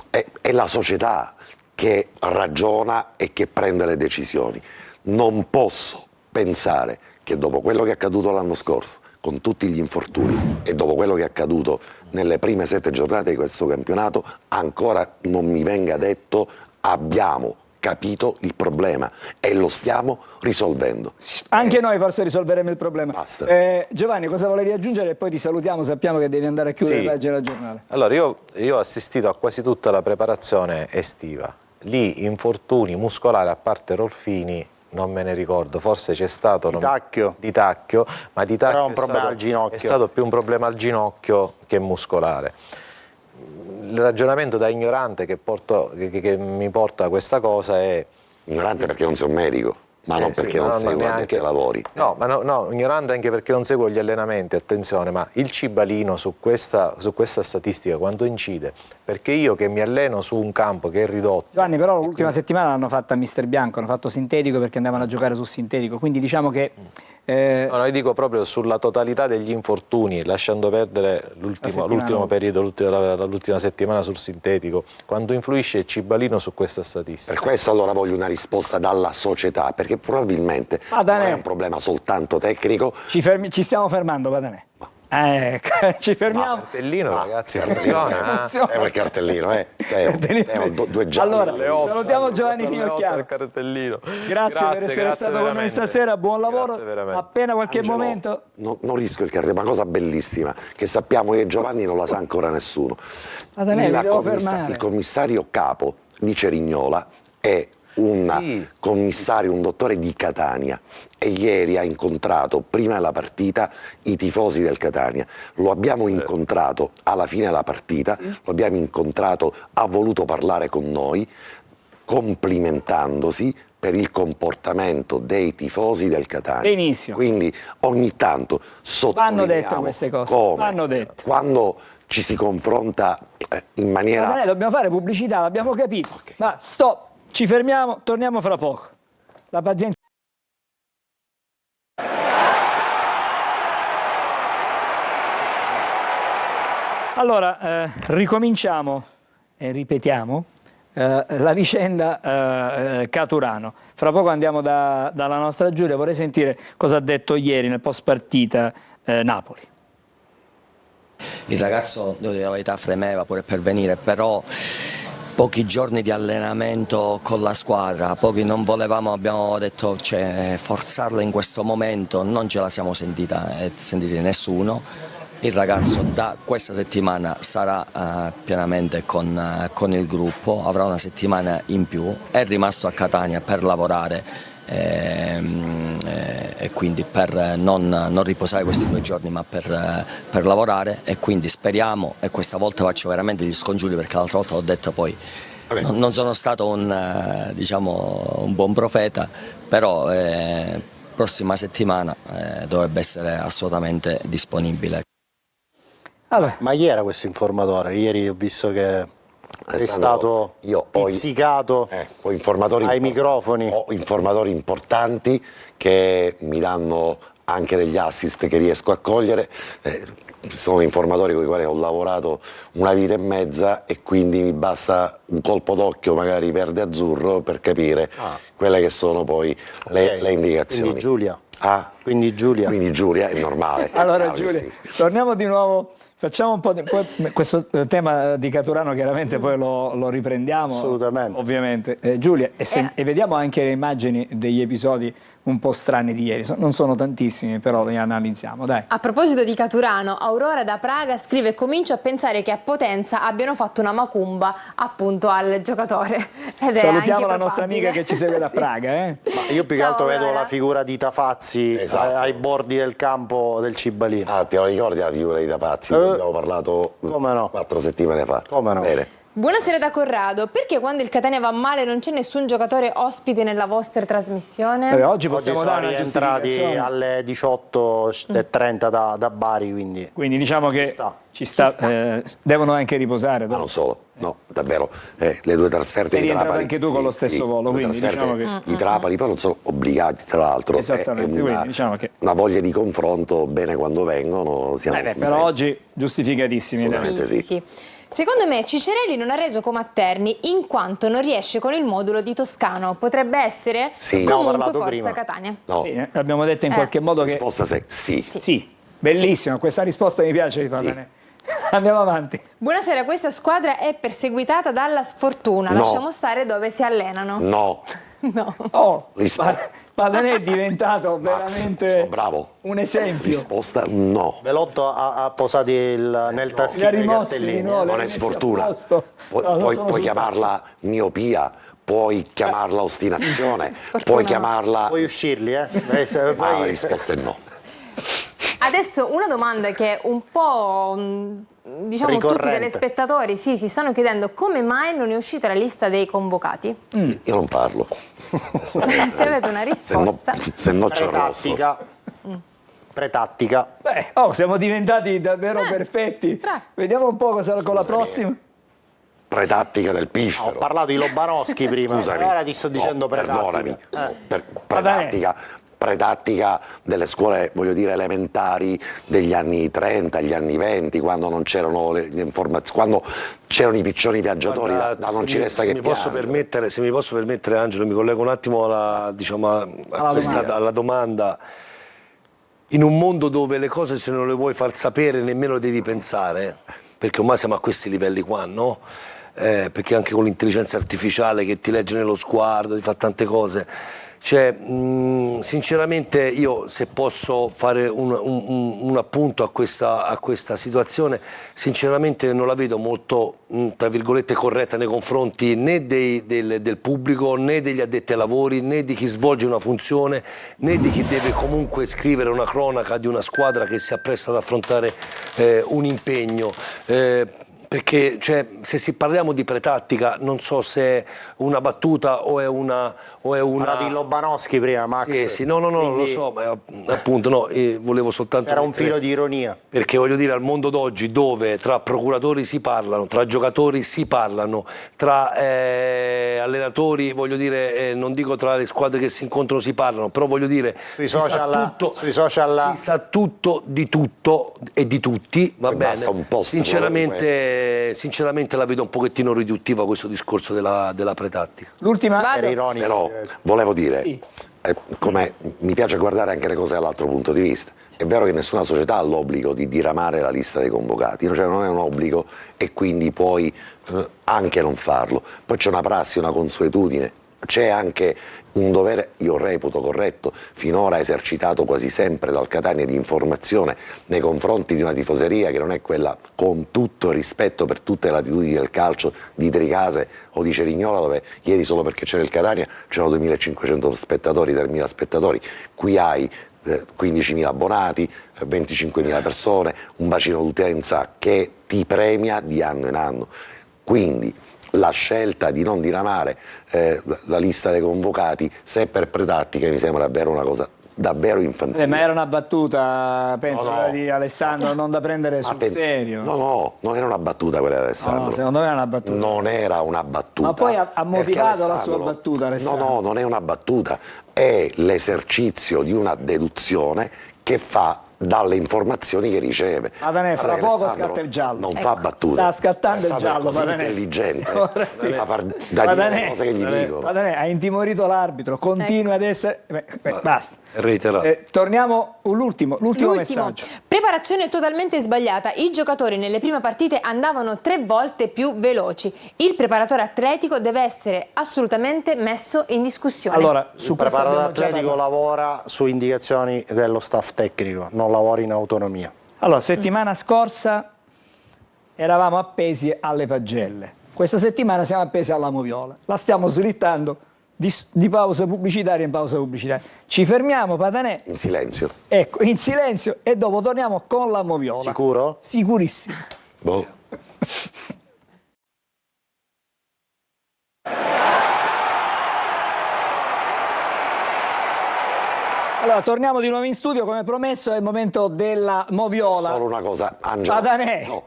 è la società che ragiona e che prende le decisioni. Non posso pensare che dopo quello che è accaduto l'anno scorso, con tutti gli infortuni, e dopo quello che è accaduto nelle prime 7 giornate di questo campionato, ancora non mi venga detto abbiamo capito il problema e lo stiamo risolvendo. Anche noi forse risolveremo il problema. Basta. Giovanni, cosa volevi aggiungere? E poi ti salutiamo, sappiamo che devi andare a chiudere Sì. la pagina del giornale. Allora, io ho assistito a quasi tutta la preparazione estiva. Lì infortuni muscolari, a parte Rolfini, non me ne ricordo, forse c'è stato Di Tacchio. Di Tacchio, ma Di Tacchio Però è un problema al ginocchio. è stato più un problema al ginocchio che muscolare. Il ragionamento da ignorante che mi porta a questa cosa è... Ignorante perché non sei un medico, ma non sì, perché ma non non sei un neanche- addetto ai lavori. No, ma no, ignorante anche perché non seguo gli allenamenti, attenzione, ma il cibalino su questa statistica quanto incide? Perché io che mi alleno su un campo che è ridotto... Giovanni, però l'ultima settimana l'hanno fatta a Mister Bianco, hanno fatto sintetico perché andavano a giocare sul sintetico, quindi diciamo che... No, io dico proprio sulla totalità degli infortuni, lasciando perdere l'ultimo periodo, l'ultima settimana sul sintetico, quanto influisce il cibalino su questa statistica? Per questo allora voglio una risposta dalla società, perché probabilmente Padanè. non è un problema soltanto tecnico. ci stiamo fermando, Padanè. Ecco, ci fermiamo. Cartellino, ragazzi, Cartellino, funziona. quel cartellino, Teo, due gialli. Allora, salutiamo Giovanni Finocchiaro. Il cartellino. Grazie per essere stato con noi veramente. stasera, buon lavoro. Grazie veramente. Appena qualche Angelo, momento. non rischio il cartello, ma cosa bellissima, che sappiamo io e Giovanni non la sa ancora nessuno. Padanè, mi devo fermare. Il commissario capo di Cerignola è un commissario, un dottore di Catania, e ieri ha incontrato prima della partita i tifosi del Catania. Lo abbiamo incontrato alla fine della partita, lo abbiamo incontrato, ha voluto parlare con noi, complimentandosi per il comportamento dei tifosi del Catania. Benissimo. Quindi ogni tanto sottolineiamo dette queste cose, come vanno dette. quando ci si confronta in maniera... Padanè, dobbiamo fare pubblicità, l'abbiamo capito. Ma stop, ci fermiamo, torniamo fra poco. La pazienza. Allora, ricominciamo e ripetiamo la vicenda Caturano. Fra poco andiamo dalla nostra Giulia, vorrei sentire cosa ha detto ieri nel post partita Napoli. Il ragazzo, devo dire la verità, fremeva pure per venire, però pochi giorni di allenamento con la squadra, pochi non volevamo, abbiamo detto, forzarla in questo momento, non ce la siamo sentiti nessuno. Il ragazzo da questa settimana sarà pienamente con il gruppo, avrà una settimana in più, è rimasto a Catania per lavorare e quindi per non riposare questi 2 giorni ma per lavorare, e quindi speriamo, e questa volta faccio veramente gli scongiuri perché l'altra volta ho detto poi non sono stato un buon profeta, però prossima settimana dovrebbe essere assolutamente disponibile. Vabbè. Ma chi era questo informatore? Ieri ho visto che sei stato pizzicato ho informatori ai microfoni. Ho informatori importanti che mi danno anche degli assist che riesco a cogliere. Sono informatori con i quali ho lavorato una vita e mezza e quindi mi basta un colpo d'occhio magari verde-azzurro per capire quelle che sono poi le indicazioni. Quindi Giulia. Quindi Giulia è normale. Allora Chiaro che Giulia, sì. torniamo di nuovo, facciamo un po' poi questo tema di Caturano chiaramente poi lo riprendiamo. Assolutamente. Ovviamente. Giulia, e vediamo anche le immagini degli episodi un po' strani di ieri, non sono tantissimi però li analizziamo, dai. A proposito di Caturano, Aurora da Praga scrive: comincio a pensare che a Potenza abbiano fatto una macumba appunto al giocatore. Ed è Salutiamo anche la nostra probabile. amica che ci segue da Sì. Praga. Ma io più che Ciao, altro vedo Aurora. la figura di Tafazzi ai bordi del campo del Cibalino. Te lo ricordi la figura di Tapazzi? Ne abbiamo parlato come no? 4 settimane fa. Come no? Bene. Buonasera da Corrado. Perché quando il Catania va male non c'è nessun giocatore ospite nella vostra trasmissione? Oggi possiamo sono dare una rientrati giustificazione. alle 18:30 da Bari, quindi Diciamo che Ci sta. devono anche riposare. Ma non solo, no, davvero, le due trasferte Sei di rientrato Trapani. anche tu con lo stesso volo, le quindi trasferte diciamo che... di Trapani poi non sono obbligati, tra l'altro. Esattamente, è quindi diciamo che... una voglia di confronto, bene quando vengono, siamo contenti. però oggi giustificatissimi. Assolutamente. Sì, sì, sì. Secondo me Cicerelli non ha reso Comatterni in quanto non riesce con il modulo di Toscano. Potrebbe essere Sì. comunque Abbiamo parlato Forza prima. Catania. No, Sì, abbiamo detto in qualche modo che... risposta sì. Sì, bellissima, questa risposta mi piace di Patanè. Andiamo avanti. Buonasera, questa squadra è perseguitata dalla sfortuna. No. Lasciamo stare dove si allenano. No, No. Oh, Risposta. Patanè è diventato Max, veramente sono bravo. un esempio. Risposta no. Velotto ha posato nel Li ha taschino i rimossi di cartellini. nuovo, li ha Non è messi a sfortuna. posto. Puoi, No, non puoi- sono puoi sul chiamarla miopia, puoi chiamarla ostinazione, Sfortuna puoi no. chiamarla... Puoi uscirli, Ma la poi... risposta è no. Adesso una domanda che un po' diciamo tutti i Ricorrente. telespettatori si stanno chiedendo: come mai non è uscita la lista dei convocati? Io non parlo. Se avete una risposta. Se no c'è il rosso. Pretattica. Pretattica. siamo diventati davvero perfetti. bravo. Vediamo un po' cosa con la prossima. Pretattica del Ho piffero. parlato di Lobanowski prima, Scusami. ora ti sto dicendo perdonami. pretattica. Pretattica delle scuole, voglio dire, elementari degli anni 30, gli anni 20, quando non c'erano le informazioni, quando c'erano i piccioni viaggiatori, Guarda, non ci resta che se mi posso permettere, Angelo, mi collego un attimo alla domanda. In un mondo dove le cose, se non le vuoi far sapere, nemmeno le devi pensare, perché ormai siamo a questi livelli qua, no? Perché anche con l'intelligenza artificiale che ti legge nello sguardo, ti fa tante cose. Cioè, sinceramente io, se posso fare un appunto a questa situazione, sinceramente non la vedo molto, tra virgolette, corretta nei confronti né del pubblico, né degli addetti ai lavori, né di chi svolge una funzione, né di chi deve comunque scrivere una cronaca di una squadra che si appresta ad affrontare un impegno. Perché se parliamo di pretattica, non so se è una battuta o è una... Parla di Lobanowski prima, Max. Sì, no, lo so, ma appunto no, volevo soltanto... Era un filo di ironia. Perché voglio dire, al mondo d'oggi, dove tra procuratori si parlano, tra giocatori si parlano, tra allenatori, voglio dire, non dico tra le squadre che si incontrano si parlano, però voglio dire, Sui social si sa tutto di tutto e di tutti, va Poi bene. basta un post, Sinceramente la vedo un pochettino riduttiva questo discorso della pretattica. L'ultima. Vado. Era ironica. Però volevo dire, Sì. come mi piace guardare anche le cose dall'altro punto di vista. È vero che nessuna società ha l'obbligo di diramare la lista dei convocati, cioè non è un obbligo e quindi puoi anche non farlo. Poi c'è una prassi, una consuetudine, c'è anche un dovere, io reputo corretto, finora esercitato quasi sempre dal Catania, di informazione nei confronti di una tifoseria che non è quella, con tutto il rispetto per tutte le latitudini del calcio, di Tricase o di Cerignola, dove ieri solo perché c'era il Catania c'erano 2.500 spettatori, 3.000 spettatori. Qui hai 15.000 abbonati, 25.000 persone, un bacino d'utenza che ti premia di anno in anno. Quindi la scelta di non diramare la lista dei convocati, se per pretattica, mi sembra davvero una cosa davvero infantile. Ma era una battuta, penso, No, no. quella di Alessandro, non da prendere sul serio. No, non era una battuta quella di Alessandro. No, secondo me era una battuta. Non era una battuta. Ma poi ha Perché motivato la sua Alessandro- battuta, Alessandro. No, non è una battuta, è l'esercizio di una deduzione che fa dalle informazioni che riceve. Patanè, fra Guarda che poco Alessandro scatta il giallo. Non fa battute. Sta scattando il Alessandro è giallo, così Patanè. intelligente Vorrei- da far da dire le cose che gli dicono. Patanè, ha intimorito l'arbitro, continua ad essere... basta. Reiterato. Torniamo all'ultimo L'ultimo, messaggio. preparazione totalmente sbagliata. I giocatori nelle prime partite andavano 3 volte più veloci. Il preparatore atletico deve essere assolutamente messo in discussione. Allora, Il su questo preparatore abbiamo già atletico parlato. lavora su indicazioni dello staff tecnico, non lavora in autonomia. Allora, settimana scorsa eravamo appesi alle pagelle. Questa settimana siamo appesi alla moviola. La stiamo slittando di pausa pubblicitaria in pausa pubblicitaria. Ci fermiamo, Patanè, In silenzio. ecco, in silenzio, e dopo torniamo con la moviola. Sicuro? Sicurissimo. Boh. Allora, torniamo di nuovo in studio, come promesso è il momento della moviola. Solo una cosa, Angelo. Padanè. No.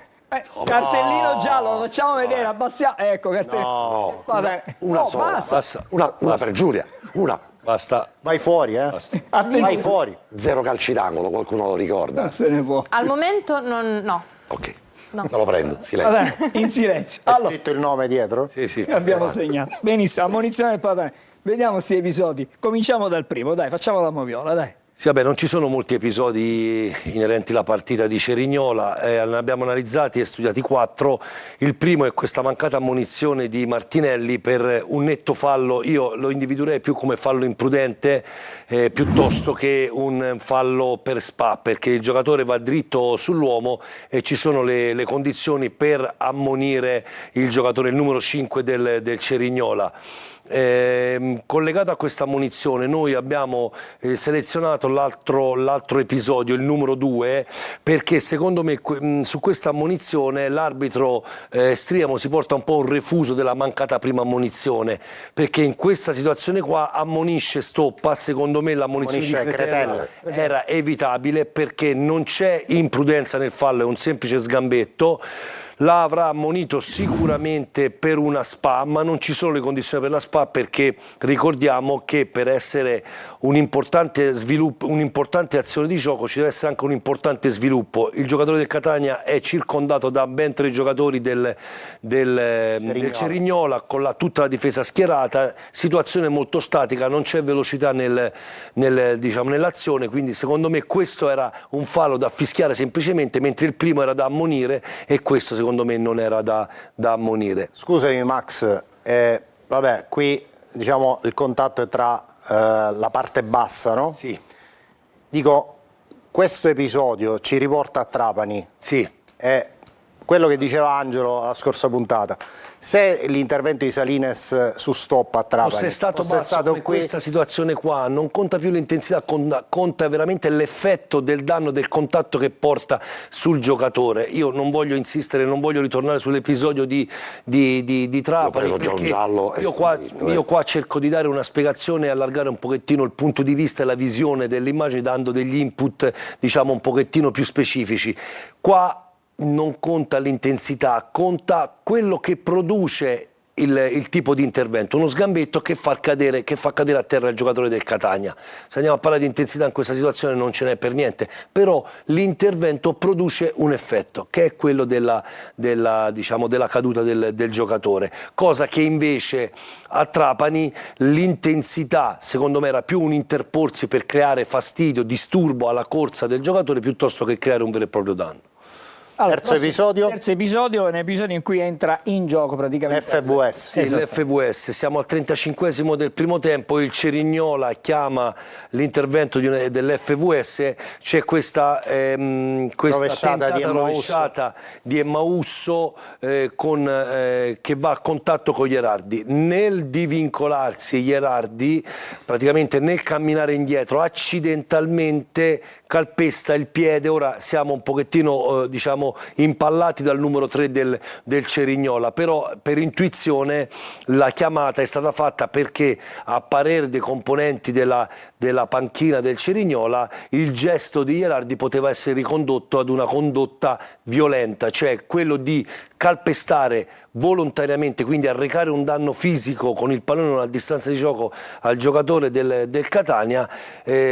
Cartellino giallo, lo facciamo vedere, abbassiamo. Ecco, cartellino. No. Padanè. Una No, sola. basta. Una per Giulia. Una. Basta. Vai fuori, vai fuori. 0 calci d'angolo, qualcuno lo ricorda? Non se ne può. Al momento no. Ok. No. Me lo prendo, silenzio. Vabbè, in silenzio. Hai Allora, scritto il nome dietro? Sì, sì. abbiamo segnato. Benissimo, ammonizione del Padanè. Vediamo questi episodi. Cominciamo dal primo, dai, facciamo la moviola, dai. Sì, vabbè, non ci sono molti episodi inerenti alla partita di Cerignola, ne abbiamo analizzati e studiati 4. Il primo è questa mancata ammonizione di Martinelli per un netto fallo. Io lo individuerei più come fallo imprudente piuttosto che un fallo per SPA, perché il giocatore va dritto sull'uomo e ci sono le condizioni per ammonire il giocatore, il numero 5 del Cerignola. Collegato a questa ammonizione noi abbiamo selezionato l'altro episodio, il numero 2, perché secondo me su questa ammonizione l'arbitro Striamo si porta un po' un refuso della mancata prima ammonizione, perché in questa situazione qua ammonisce Stoppa. Secondo me l'ammonizione di Cretella era evitabile perché non c'è imprudenza nel fallo, è un semplice sgambetto. La avrà ammonito sicuramente per una SPA, ma non ci sono le condizioni per la SPA, perché ricordiamo che per essere un importante sviluppo, un'importante azione di gioco ci deve essere anche un importante sviluppo. Il giocatore del Catania è circondato da ben 3 giocatori del Cerignola con tutta la difesa schierata, situazione molto statica, non c'è velocità nell'azione, quindi secondo me questo era un fallo da fischiare semplicemente, mentre il primo era da ammonire e questo secondo me non era da ammonire. Scusami Max, vabbè, qui diciamo il contatto è tra la parte bassa, no? Sì. Dico, questo episodio ci riporta a Trapani. Sì. È quello che diceva Angelo la scorsa puntata. Se l'intervento di Salines su Stoppa a Trapani fosse stato basso come qui, questa situazione qua, non conta più l'intensità, conta veramente l'effetto del danno del contatto che porta sul giocatore. Io non voglio insistere, non voglio ritornare sull'episodio di Trapani. Ho preso già un giallo. Io qua cerco di dare una spiegazione e allargare un pochettino il punto di vista e la visione dell'immagine, dando degli input diciamo un pochettino più specifici. Qua non conta l'intensità, conta quello che produce il tipo di intervento, uno sgambetto che fa cadere a terra il giocatore del Catania. Se andiamo a parlare di intensità in questa situazione non ce n'è per niente, però l'intervento produce un effetto che è quello della caduta del giocatore, cosa che invece a Trapani l'intensità secondo me era più un interporsi per creare fastidio, disturbo alla corsa del giocatore piuttosto che creare un vero e proprio danno. Allora, terzo episodio è un episodio in cui entra in gioco praticamente FVS. Sì, l'FVS, siamo al 35esimo del primo tempo, il Cerignola chiama l'intervento dell'FVS, c'è questa tentata rovesciata di Emmausso che va a contatto con Gherardi. Nel divincolarsi Gherardi, praticamente nel camminare indietro, accidentalmente calpesta il piede. Ora siamo un pochettino impallati dal numero 3 del Cerignola, però per intuizione la chiamata è stata fatta perché a parere dei componenti della panchina del Cerignola il gesto di Gherardi poteva essere ricondotto ad una condotta violenta, cioè quello di calpestare volontariamente, quindi arrecare un danno fisico con il pallone a distanza di gioco al giocatore del Catania.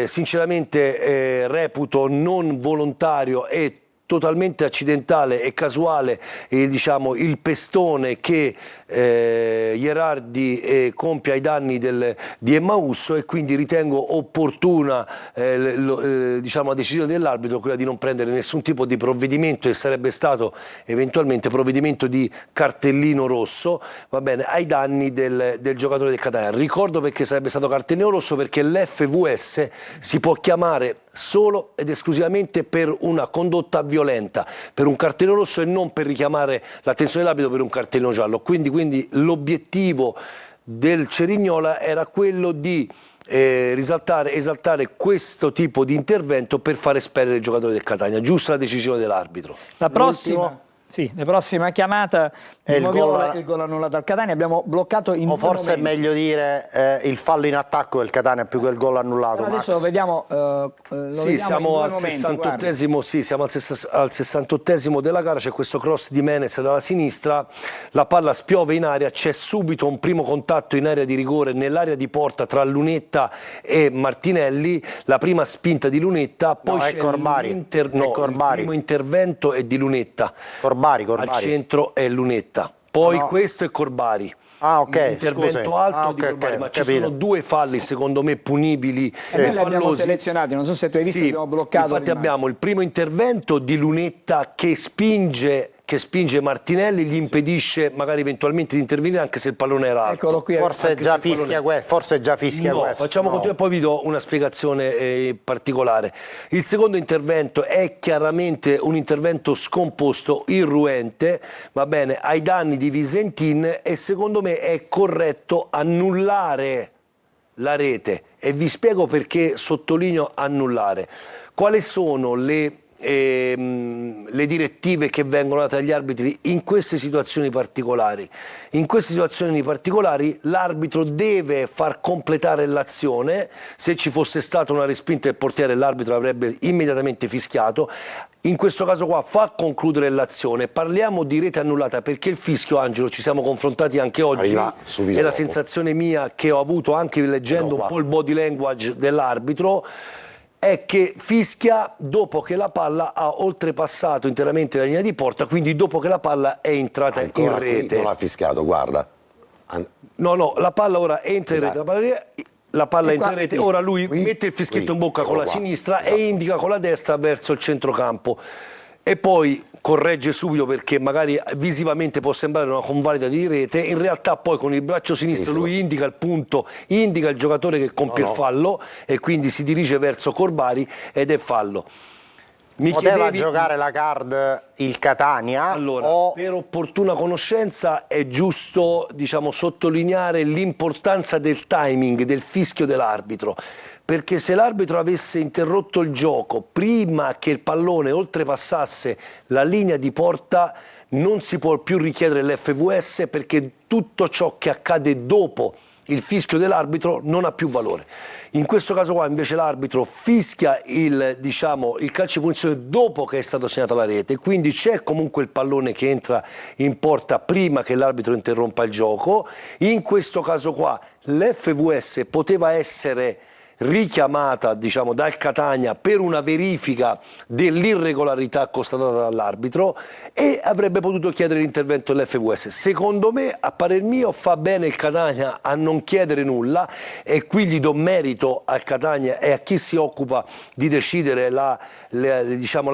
Sinceramente reputo non volontario e totalmente accidentale e casuale il pestone che Gherardi compie ai danni di Emmausso, e quindi ritengo opportuna la decisione dell'arbitro, quella di non prendere nessun tipo di provvedimento, e sarebbe stato eventualmente provvedimento di cartellino rosso, va bene, ai danni del giocatore del Catania. Ricordo perché sarebbe stato cartellino rosso, perché l'FVS si può chiamare solo ed esclusivamente per una condotta violenta, per un cartellino rosso, e non per richiamare l'attenzione dell'arbitro per un cartellino giallo. Quindi l'obiettivo del Cerignola era quello di esaltare questo tipo di intervento per far espellere il giocatore del Catania. Giusta la decisione dell'arbitro. La prossima Sì, la prossima chiamata È di il Moviola, gol- il gol annullato al Catania, abbiamo bloccato in O due forse è momenti. meglio dire il fallo in attacco del Catania più che il gol annullato, Però Max. adesso lo vediamo, Sì, siamo al momenti, 68esimo, sì, siamo al 68esimo della gara, c'è questo cross di Menez dalla sinistra, la palla spiove in aria, c'è subito un primo contatto in area di rigore nell'area di porta tra Lunetta e Martinelli, la prima spinta di Lunetta, poi No, è c'è Corbari, il primo intervento è di Lunetta, Corbari. al centro è Lunetta, poi No. questo è Corbari. Ah, ok, Intervento scusi. alto Ah, di ok, Corbari, ok, ma ho ci capito. sono due falli secondo me punibili E noi e li abbiamo fallosi. selezionati, non so se tu hai visto, Sì, abbiamo bloccato. infatti l'immagine. abbiamo il primo intervento di Lunetta che spinge Martinelli, gli impedisce magari eventualmente di intervenire anche se il pallone era alto. Eccolo qui. Forse Anche già se il pallone- fischia No, questo. facciamo No. continuare, poi vi do una spiegazione particolare. Il secondo intervento è chiaramente un intervento scomposto, irruente, va bene, ai danni di Visentin, e secondo me è corretto annullare la rete, e vi spiego perché sottolineo annullare. Quali sono le direttive che vengono date agli arbitri in queste situazioni particolari? In queste situazioni particolari l'arbitro deve far completare l'azione. Se ci fosse stata una respinta del portiere, l'arbitro avrebbe immediatamente fischiato. In questo caso qua fa concludere l'azione. Parliamo di rete annullata perché il fischio, Angelo, ci siamo confrontati anche oggi, Arriva subito è la dopo. sensazione mia che ho avuto anche leggendo un po' il body language dell'arbitro, è che fischia dopo che la palla ha oltrepassato interamente la linea di porta, quindi dopo che la palla è entrata Ancora in qui rete. non l'ha fischiato, guarda. No, la palla ora entra in rete, la palla E entra qua- in rete, ora lui qui, mette il fischietto qui, in bocca con eccolo la qua. sinistra Esatto. e indica con la destra verso il centrocampo, e poi corregge subito perché magari visivamente può sembrare una convalida di rete, in realtà poi con il braccio sinistro Sì, lui indica il punto, indica il giocatore che compie il fallo e quindi si dirige verso Corbari ed è fallo. Mi Poteva chiedevi... giocare la card il Catania Allora, o per opportuna conoscenza è giusto, diciamo, sottolineare l'importanza del timing, del fischio dell'arbitro, perché se l'arbitro avesse interrotto il gioco prima che il pallone oltrepassasse la linea di porta, non si può più richiedere l'FVS, perché tutto ciò che accade dopo il fischio dell'arbitro non ha più valore. In questo caso qua invece l'arbitro fischia il calcio di punizione dopo che è stata segnata la rete, quindi c'è comunque il pallone che entra in porta prima che l'arbitro interrompa il gioco. In questo caso qua l'FVS poteva essere richiamata, diciamo, dal Catania per una verifica dell'irregolarità constatata dall'arbitro e avrebbe potuto chiedere l'intervento dell'FVS. Secondo me, a parer mio, fa bene il Catania a non chiedere nulla, e quindi do merito al Catania e a chi si occupa di decidere la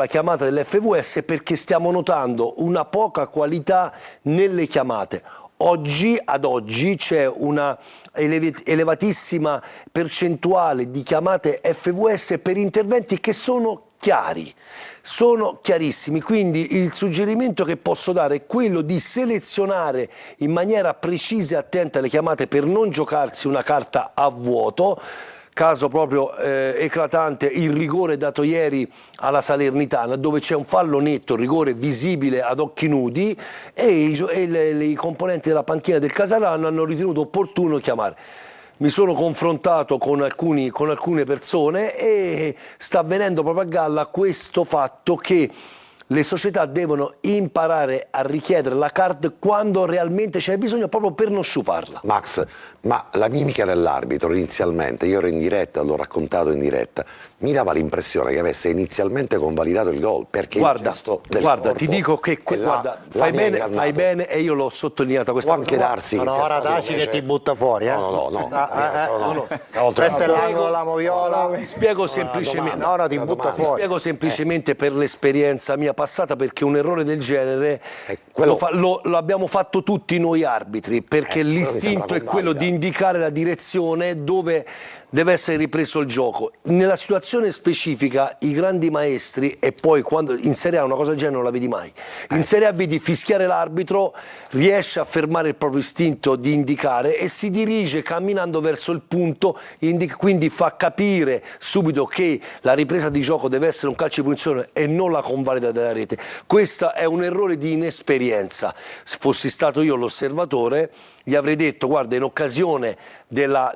chiamata dell'FVS, perché stiamo notando una poca qualità nelle chiamate. Ad oggi c'è una elevatissima percentuale di chiamate FVS per interventi che sono chiari, sono chiarissimi, quindi il suggerimento che posso dare è quello di selezionare in maniera precisa e attenta le chiamate per non giocarsi una carta a vuoto. Caso proprio eclatante il rigore dato ieri alla Salernitana, dove c'è un fallo netto, rigore visibile ad occhi nudi, e i componenti della panchina del Casalano hanno ritenuto opportuno chiamare. Mi sono confrontato con alcune persone e sta avvenendo proprio a galla questo fatto che le società devono imparare a richiedere la card quando realmente c'è bisogno, proprio per non sciuparla. Max, ma la mimica dell'arbitro inizialmente, io ero in diretta, l'ho raccontato in diretta, mi dava l'impressione che avesse inizialmente convalidato il gol, perché il gesto del guarda, corpo ti dico che fai bene, e io l'ho sottolineata questa Può anche darsi che sia ora stato taci invece- che ti butta fuori, No. Questo è l'angolo della Moviola. Vi spiego semplicemente. No, ti butta Vi fuori. spiego semplicemente per l'esperienza mia passata, perché un errore del genere quello- lo abbiamo fatto tutti noi arbitri, perché quello mi l'istinto sembra è quello convalida. di indicare la direzione dove deve essere ripreso il gioco. Nella situazione specifica i grandi maestri, e poi quando in Serie A una cosa del genere non la vedi mai, in Serie A vedi fischiare l'arbitro, riesce a fermare il proprio istinto di indicare e si dirige camminando verso il punto, quindi fa capire subito che la ripresa di gioco deve essere un calcio di punizione e non la convalida della rete. Questo è un errore di inesperienza. Se fossi stato io l'osservatore, gli avrei detto: guarda, in occasione della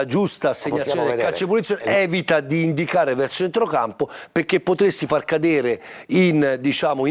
giusta assegnazione del calcio di punizione, evita di indicare verso il centrocampo, perché potresti far cadere in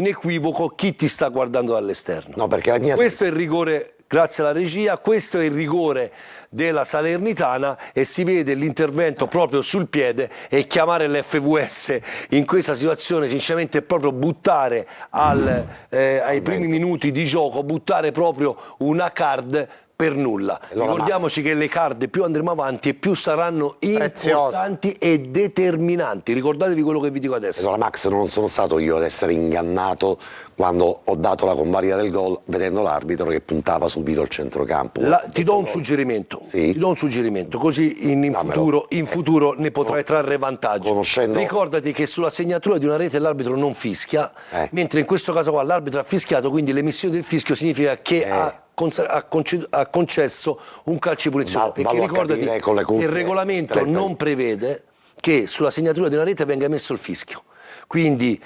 equivoco chi ti sta guardando dall'esterno. No, perché la mia... Questo è il rigore, grazie alla regia, questo è il rigore della Salernitana, e si vede l'intervento proprio sul piede, e chiamare l'FVS in questa situazione sinceramente è proprio buttare ai primi minuti di gioco, buttare proprio una card per nulla. Allora, ricordiamoci che le card più andremo avanti e più saranno importanti e determinanti. Ricordatevi quello che vi dico adesso. Allora Max, non sono stato io ad essere ingannato quando ho dato la convalida del gol vedendo l'arbitro che puntava subito al centrocampo. Ti do un suggerimento, sì? Ti do un suggerimento, così in futuro ne potrai trarre vantaggio. Ricordati che sulla segnatura di una rete l'arbitro non fischia, mentre in questo caso qua l'arbitro ha fischiato, quindi l'emissione del fischio significa che ha concesso un calcio di punizione, perché ricordati che il regolamento non prevede che sulla segnatura di una rete venga emesso il fischio. Quindi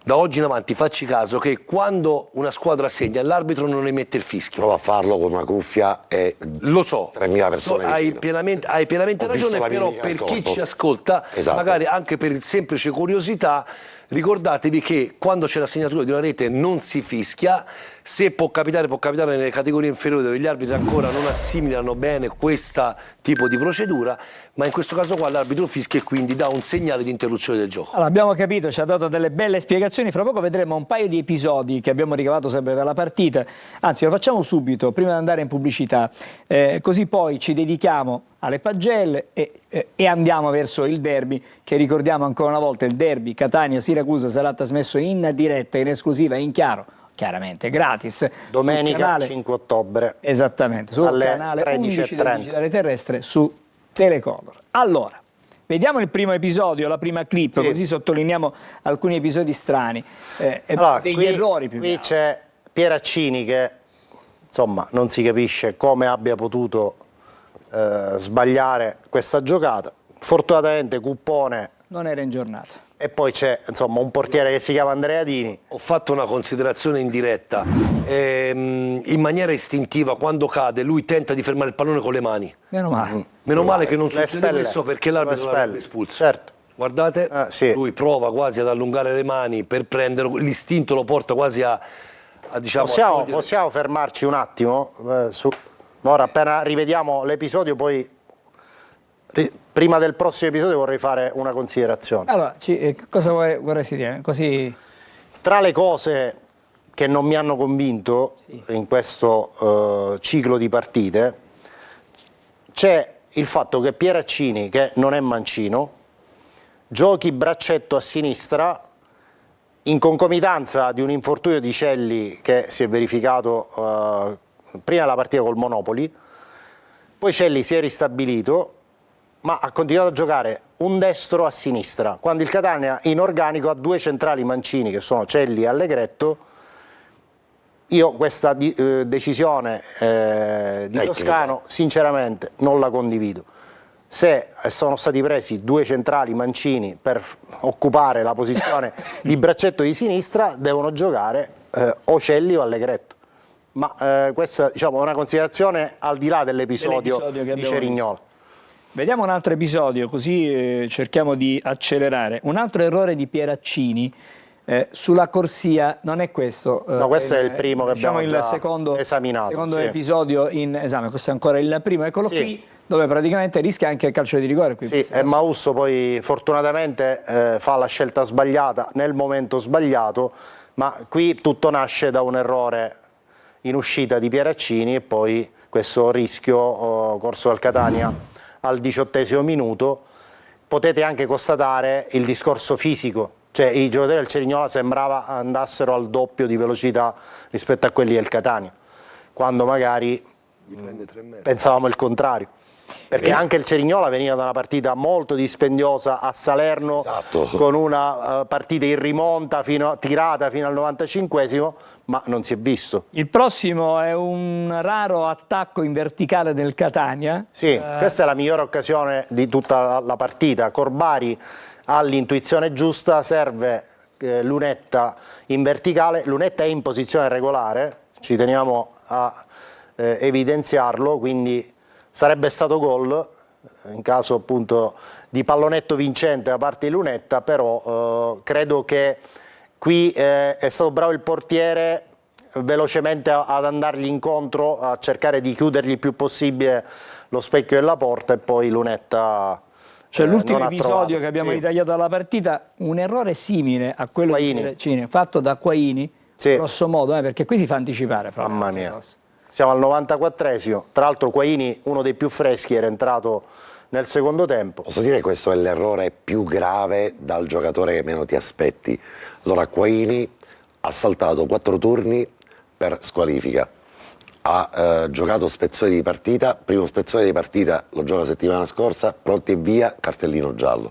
da oggi in avanti facci caso che quando una squadra segna l'arbitro non emette il fischio. Prova a farlo con una cuffia e lo so, 3.000 persone hai pienamente ragione, però per chi ci ascolta, magari anche per semplice curiosità, ricordatevi che quando c'è la segnatura di una rete non si fischia. Se può capitare nelle categorie inferiori dove gli arbitri ancora non assimilano bene questo tipo di procedura, ma in questo caso qua l'arbitro fischia e quindi dà un segnale di interruzione del gioco. Allora, abbiamo capito, ci ha dato delle belle spiegazioni, fra poco vedremo un paio di episodi che abbiamo ricavato sempre dalla partita, anzi lo facciamo subito, prima di andare in pubblicità, così poi ci dedichiamo alle pagelle e andiamo verso il derby, che ricordiamo ancora una volta, il derby Catania-Siracusa sarà trasmesso in diretta, in esclusiva, in chiaro, chiaramente gratis. Domenica 5 ottobre. Esattamente, sul canale 11 del Digitale Terrestre su Telecolor. Allora, vediamo il primo episodio, la prima clip, così sottolineiamo alcuni episodi strani, degli errori più. Qui c'è Pieraccini che, insomma, non si capisce come abbia potuto sbagliare questa giocata. Fortunatamente Cuppone non era in giornata. E poi c'è, insomma, un portiere che si chiama Andrea Dini. Ho fatto una considerazione in diretta. In maniera istintiva, quando cade, lui tenta di fermare il pallone con le mani. Meno male. Meno male che non succede questo, perché l'arbitro l'avrebbe espulso. Certo. Guardate, lui prova quasi ad allungare le mani per prenderlo, l'istinto lo porta quasi a diciamo... Possiamo fermarci un attimo? Ora, appena rivediamo l'episodio, poi... Prima del prossimo episodio vorrei fare una considerazione. Allora, cosa vorresti dire? Così... Tra le cose che non mi hanno convinto in questo ciclo di partite c'è il fatto che Pieraccini, che non è mancino, giochi braccetto a sinistra in concomitanza di un infortunio di Celli che si è verificato prima della partita col Monopoli, poi Celli si è ristabilito, ma ha continuato a giocare un destro a sinistra, quando il Catania in organico ha due centrali mancini che sono Celli e Allegretto. Io questa decisione di Toscano sinceramente non la condivido. Se sono stati presi due centrali mancini per occupare la posizione di braccetto di sinistra, devono giocare o Celli o Allegretto. Ma questa, diciamo, è una considerazione al di là dell'episodio di Cerignola. Vediamo un altro episodio, così cerchiamo di accelerare. Un altro errore di Pieraccini sulla corsia, non è questo. No, questo è il primo che abbiamo il già secondo episodio in esame, questo è ancora il primo, eccolo qui, dove praticamente rischia anche il calcio di rigore. Qui e Mausso poi fortunatamente fa la scelta sbagliata nel momento sbagliato, ma qui tutto nasce da un errore in uscita di Pieraccini e poi questo rischio corso dal Catania al 18° minuto. Potete anche constatare il discorso fisico, cioè i giocatori del Cerignola sembrava andassero al doppio di velocità rispetto a quelli del Catania, quando magari Pensavamo il contrario. Perché anche il Cerignola veniva da una partita molto dispendiosa a Salerno, Esatto. con una partita in rimonta, tirata fino al 95esimo, ma non si è visto. Il prossimo è un raro attacco in verticale del Catania. Sì, questa è la migliore occasione di tutta la partita. Corbari ha l'intuizione giusta, serve Lunetta in verticale. Lunetta è in posizione regolare, ci teniamo a evidenziarlo, quindi sarebbe stato gol in caso appunto di pallonetto vincente da parte di Lunetta, però credo che qui è stato bravo il portiere velocemente ad andargli incontro, a cercare di chiudergli il più possibile lo specchio della porta, e poi Lunetta Cioè l'ultimo non ha episodio trovato. che abbiamo Sì. ritagliato dalla partita, un errore simile a quello di Quaini. Terecini, fatto da Quaini, Sì. grosso modo, perché qui si fa anticipare. fra Mamma l'altro, mia. cose. Siamo al 94esimo, tra l'altro Quaini, uno dei più freschi, era entrato nel secondo tempo. Posso dire che questo è l'errore più grave dal giocatore che meno ti aspetti. Allora, Quaini ha saltato 4 turni per squalifica, ha giocato spezzoni di partita, primo spezzone di partita lo gioca settimana scorsa, pronti e via, cartellino giallo,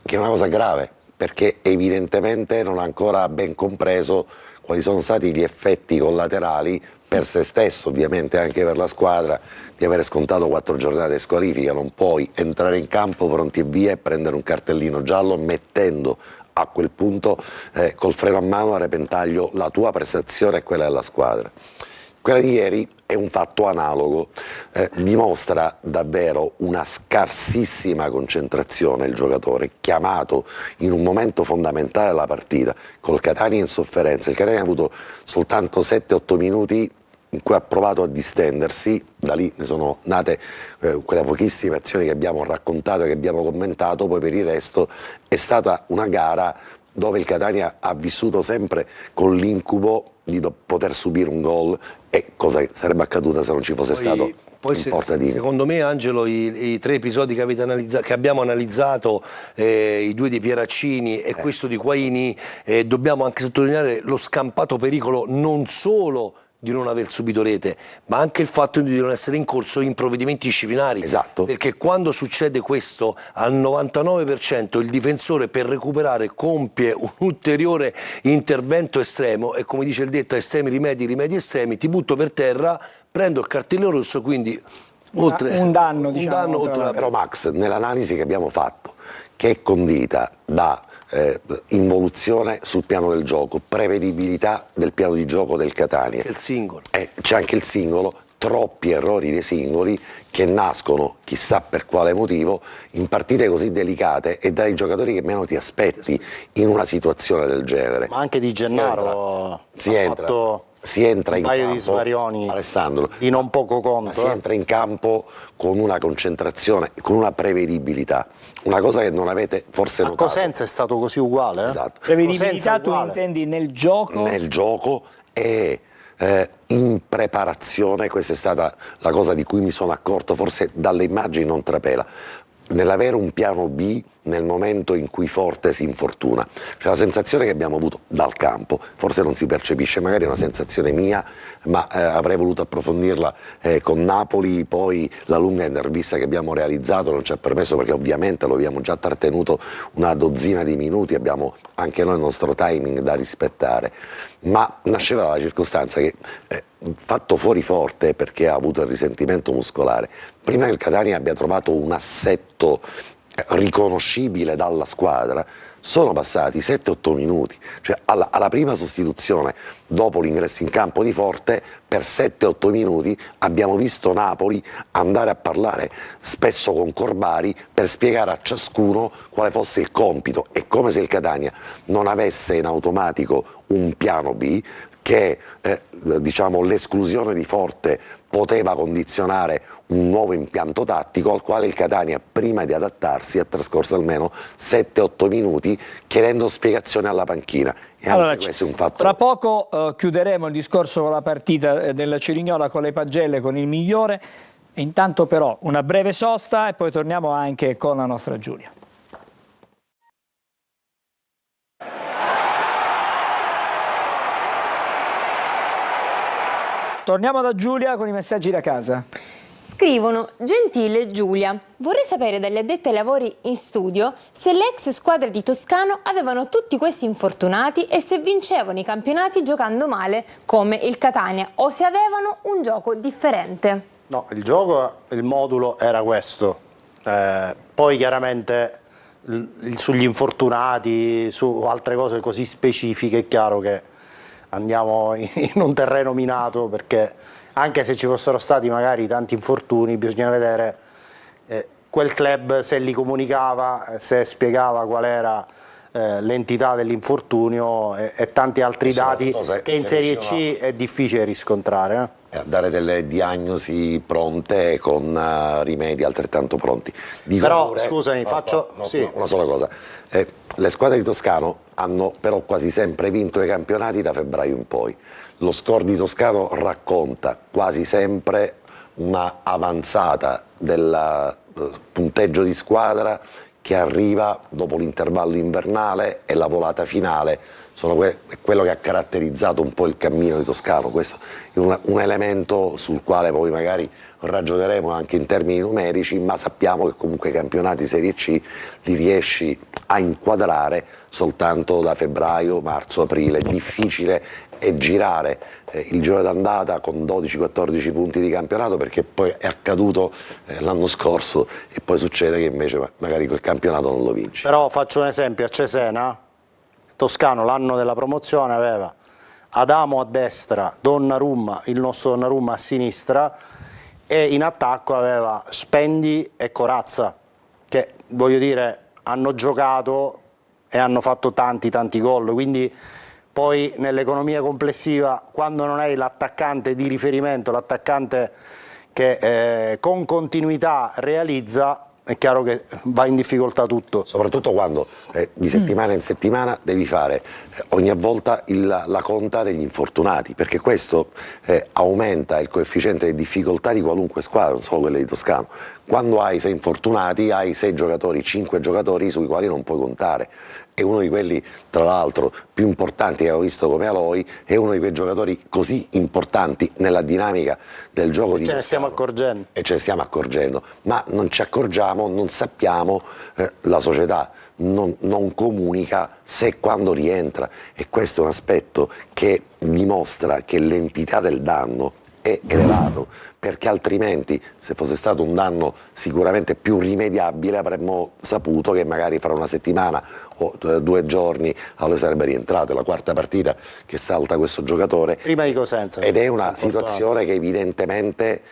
che è una cosa grave, perché evidentemente non ha ancora ben compreso quali sono stati gli effetti collaterali per se stesso, ovviamente anche per la squadra, di avere scontato 4 giornate di squalifica. Non puoi entrare in campo pronti e via e prendere un cartellino giallo, mettendo a quel punto col freno a mano a repentaglio la tua prestazione e quella della squadra. Quella di ieri è un fatto analogo, dimostra davvero una scarsissima concentrazione il giocatore, chiamato in un momento fondamentale della partita, col Catania in sofferenza. Il Catania ha avuto soltanto 7-8 minuti in cui ha provato a distendersi, da lì ne sono nate quelle pochissime azioni che abbiamo raccontato e che abbiamo commentato, poi per il resto è stata una gara dove il Catania ha vissuto sempre con l'incubo di poter subire un gol, e cosa che sarebbe accaduta se non ci fosse stato il portadino. Secondo me, Angelo, i 3 episodi che abbiamo analizzato, i 2 di Pieraccini e questo di Quaini, dobbiamo anche sottolineare lo scampato pericolo non solo di non aver subito rete, ma anche il fatto di non essere in corso in provvedimenti disciplinari. Esatto. Perché quando succede questo, al 99% il difensore, per recuperare, compie un ulteriore intervento estremo, e come dice il detto, estremi rimedi, rimedi estremi, ti butto per terra, prendo il cartellino rosso, quindi oltre un danno, diciamo, oltre la... Però Max, nell'analisi che abbiamo fatto, che è condita da involuzione sul piano del gioco, prevedibilità del piano di gioco del Catania, il singolo. C'è anche il singolo, troppi errori dei singoli che nascono, chissà per quale motivo, in partite così delicate e dai giocatori che meno ti aspetti in una situazione del genere. Ma anche Di Gennaro si ha entra, fatto si entra un in paio campo, di svarioni Alessandro, di non poco ma conto. si entra in campo con una concentrazione, con una prevedibilità, una cosa che non avete forse A notato. Cosenza è stato così uguale. Esatto. Prevedibilità Cosenza tu uguale. intendi nel gioco? Nel gioco e in preparazione. Questa è stata la cosa di cui mi sono accorto, forse dalle immagini non trapela, nell'avere un piano B nel momento in cui Forte si infortuna. C'è la sensazione che abbiamo avuto dal campo, forse non si percepisce, magari è una sensazione mia, ma avrei voluto approfondirla con Napoli. Poi la lunga intervista che abbiamo realizzato non ci ha permesso, perché ovviamente lo abbiamo già trattenuto una dozzina di minuti, abbiamo anche noi il nostro timing da rispettare, ma nasceva dalla circostanza che fatto fuori Forte, perché ha avuto il risentimento muscolare, prima che il Catania abbia trovato un assetto riconoscibile dalla squadra, sono passati 7-8 minuti, cioè alla prima sostituzione dopo l'ingresso in campo di Forte, per 7-8 minuti abbiamo visto Napoli andare a parlare spesso con Corbari per spiegare a ciascuno quale fosse il compito. È come se il Catania non avesse in automatico un piano B, che diciamo l'esclusione di Forte poteva condizionare un nuovo impianto tattico, al quale il Catania, prima di adattarsi, ha trascorso almeno 7-8 minuti chiedendo spiegazioni alla panchina. E Allora, anche questo è un fatto. tra poco chiuderemo il discorso con la partita del Cerignola, con le pagelle, con il migliore. E intanto però una breve sosta e poi torniamo anche con la nostra Giulia. Torniamo da Giulia con i messaggi da casa. Scrivono: Gentile Giulia, vorrei sapere dagli addetti ai lavori in studio se le ex squadre di Toscano avevano tutti questi infortunati e se vincevano i campionati giocando male come il Catania o se avevano un gioco differente. No, il gioco, il modulo era questo. Poi chiaramente sugli infortunati, su altre cose così specifiche è chiaro che andiamo in un terreno minato, perché anche se ci fossero stati magari tanti infortuni bisogna vedere quel club se li comunicava, se spiegava qual era l'entità dell'infortunio e tanti altri dati che in Serie C è difficile riscontrare. A dare delle diagnosi pronte con rimedi altrettanto pronti. Dico Però pure, scusami, faccio sì. una sola cosa. Le squadre di Toscano hanno però quasi sempre vinto i campionati da febbraio in poi. Lo score di Toscano racconta quasi sempre una avanzata del punteggio di squadra che arriva dopo l'intervallo invernale e la volata finale. Sono quello che ha caratterizzato un po' il cammino di Toscano. Questo è un elemento sul quale poi magari ragioneremo anche in termini numerici, ma sappiamo che comunque i campionati Serie C li riesci a inquadrare soltanto da febbraio, marzo, aprile. Difficile è girare il giro d'andata con 12-14 punti di campionato, perché poi è accaduto l'anno scorso e poi succede che invece magari quel campionato non lo vinci. Però faccio un esempio: a Cesena Toscano l'anno della promozione aveva Adamo a destra, Donnarumma, il nostro Donnarumma a sinistra, e in attacco aveva Spendi e Corazza, che voglio dire hanno giocato e hanno fatto tanti gol, quindi poi nell'economia complessiva, quando non hai l'attaccante di riferimento, l'attaccante che con continuità realizza, è chiaro che va in difficoltà tutto. Soprattutto quando di settimana in settimana devi fare ogni volta la conta degli infortunati, perché questo aumenta il coefficiente di difficoltà di qualunque squadra, non solo quelle di Toscano. Quando hai 6 infortunati hai 6 giocatori, 5 giocatori sui quali non puoi contare. È uno di quelli, tra l'altro, più importanti che ho visto come Aloi, è uno di quei giocatori così importanti nella dinamica del gioco di Toscano. Ce ne stiamo accorgendo. E ce ne stiamo accorgendo, ma non ci accorgiamo, non sappiamo, la società non comunica se e quando rientra, e questo è un aspetto che dimostra che l'entità del danno è elevato, perché altrimenti, se fosse stato un danno sicuramente più rimediabile, avremmo saputo che magari fra una settimana o 2 giorni Aloi sarebbe rientrato. È la 4ª partita che salta questo giocatore Prima di Cosenza. ed è una situazione che evidentemente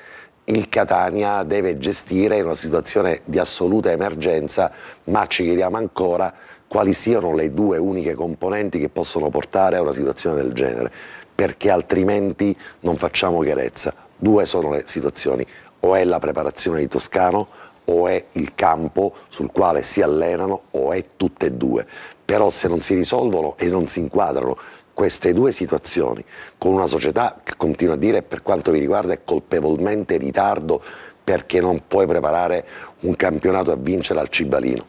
il Catania deve gestire in una situazione di assoluta emergenza, ma ci chiediamo ancora quali siano le 2 uniche componenti che possono portare a una situazione del genere, perché altrimenti non facciamo chiarezza. 2 sono le situazioni: o è la preparazione di Toscano o è il campo sul quale si allenano, o è tutte e 2. Però se non si risolvono e non si inquadrano queste 2 situazioni, con una società che, continua a dire, per quanto mi riguarda è colpevolmente in ritardo, perché non puoi preparare un campionato a vincere al Cibalino.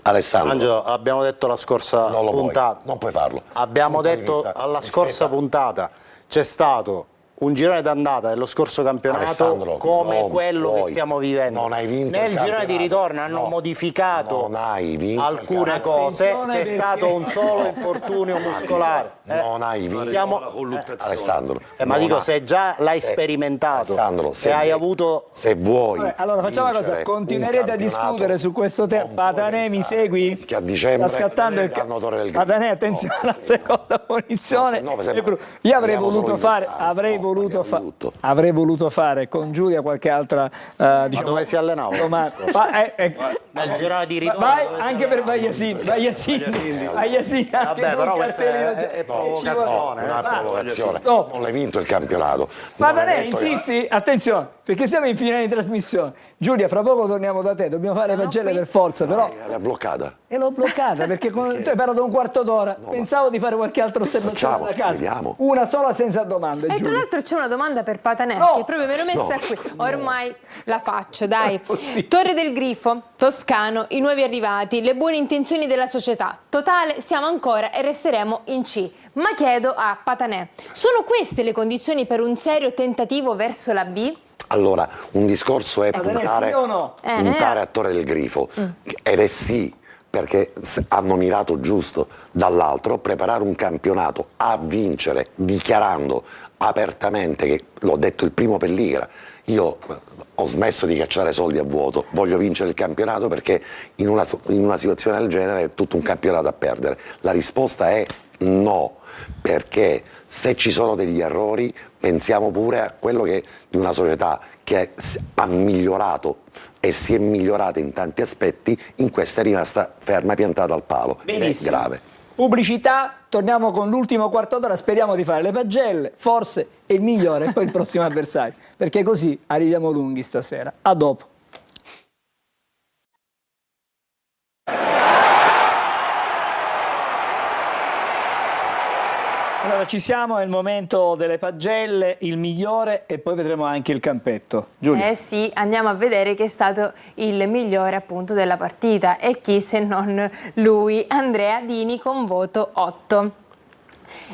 Alessandro, Angelo, abbiamo detto la scorsa puntata. Non puoi farlo. Abbiamo detto alla scorsa puntata c'è stato un girone d'andata dello scorso campionato Alessandro, come quello che stiamo vivendo. Non hai vinto nel il girone di ritorno hanno modificato non hai vinto alcune cose, c'è stato un solo infortunio muscolare. Non hai vinto. Alessandro, ma dico, se già l'hai sperimentato, Alessandro, se hai avuto... Se vuoi... Vabbè, allora facciamo una cosa, continuerete a discutere su questo tema. Patanè, mi segui? Che a dicembre sta scattando il Patanè, attenzione alla seconda punizione. Io avrei voluto fare con Giulia qualche altra Ma dove si allenava? nel girone di ritorno. Vai anche per Vagliasini. Vabbè, però questa è provocazione. Una provocazione. Stop. Non l'hai vinto il campionato. Patanè, insisti? Attenzione, perché siamo in finale di trasmissione. Giulia, fra poco torniamo da te, dobbiamo fare le pagelle per forza, però... Era bloccata. E l'ho bloccata perché tu hai parlato un quarto d'ora. Pensavo di fare qualche altra osservazione Facciamo, da casa. vediamo. Una sola senza domande. E tra Giulio. l'altro c'è una domanda per Patanè, No. che proprio mi ero messa qui. Ormai la faccio, dai. Possibile. Torre del Grifo, Toscano, i nuovi arrivati, le buone intenzioni della società. Totale, siamo ancora e resteremo in C. Ma chiedo a Patanè, sono queste le condizioni per un serio tentativo verso la B? Allora, un discorso è puntare, sì o no? puntare a Torre del Grifo, ed è sì, perché hanno mirato giusto. Dall'altro, preparare un campionato a vincere, dichiarando apertamente, che l'ho detto il primo Pelligra, io ho smesso di cacciare soldi a vuoto, voglio vincere il campionato perché in una situazione del genere è tutto un campionato a perdere. La risposta è no, perché se ci sono degli errori pensiamo pure a quello che di una società che ha migliorato e si è migliorata in tanti aspetti, in questa è rimasta ferma, piantata al palo. Ed è Benissimo. grave. Pubblicità, torniamo con l'ultimo quarto d'ora, speriamo di fare le pagelle, forse è il migliore e poi il prossimo avversario, perché così arriviamo lunghi stasera. A dopo. Allora ci siamo, è il momento delle pagelle, il migliore e poi vedremo anche il campetto. Giulio. Eh sì, andiamo a vedere chi è stato il migliore appunto della partita e chi se non lui, Andrea Dini con voto 8.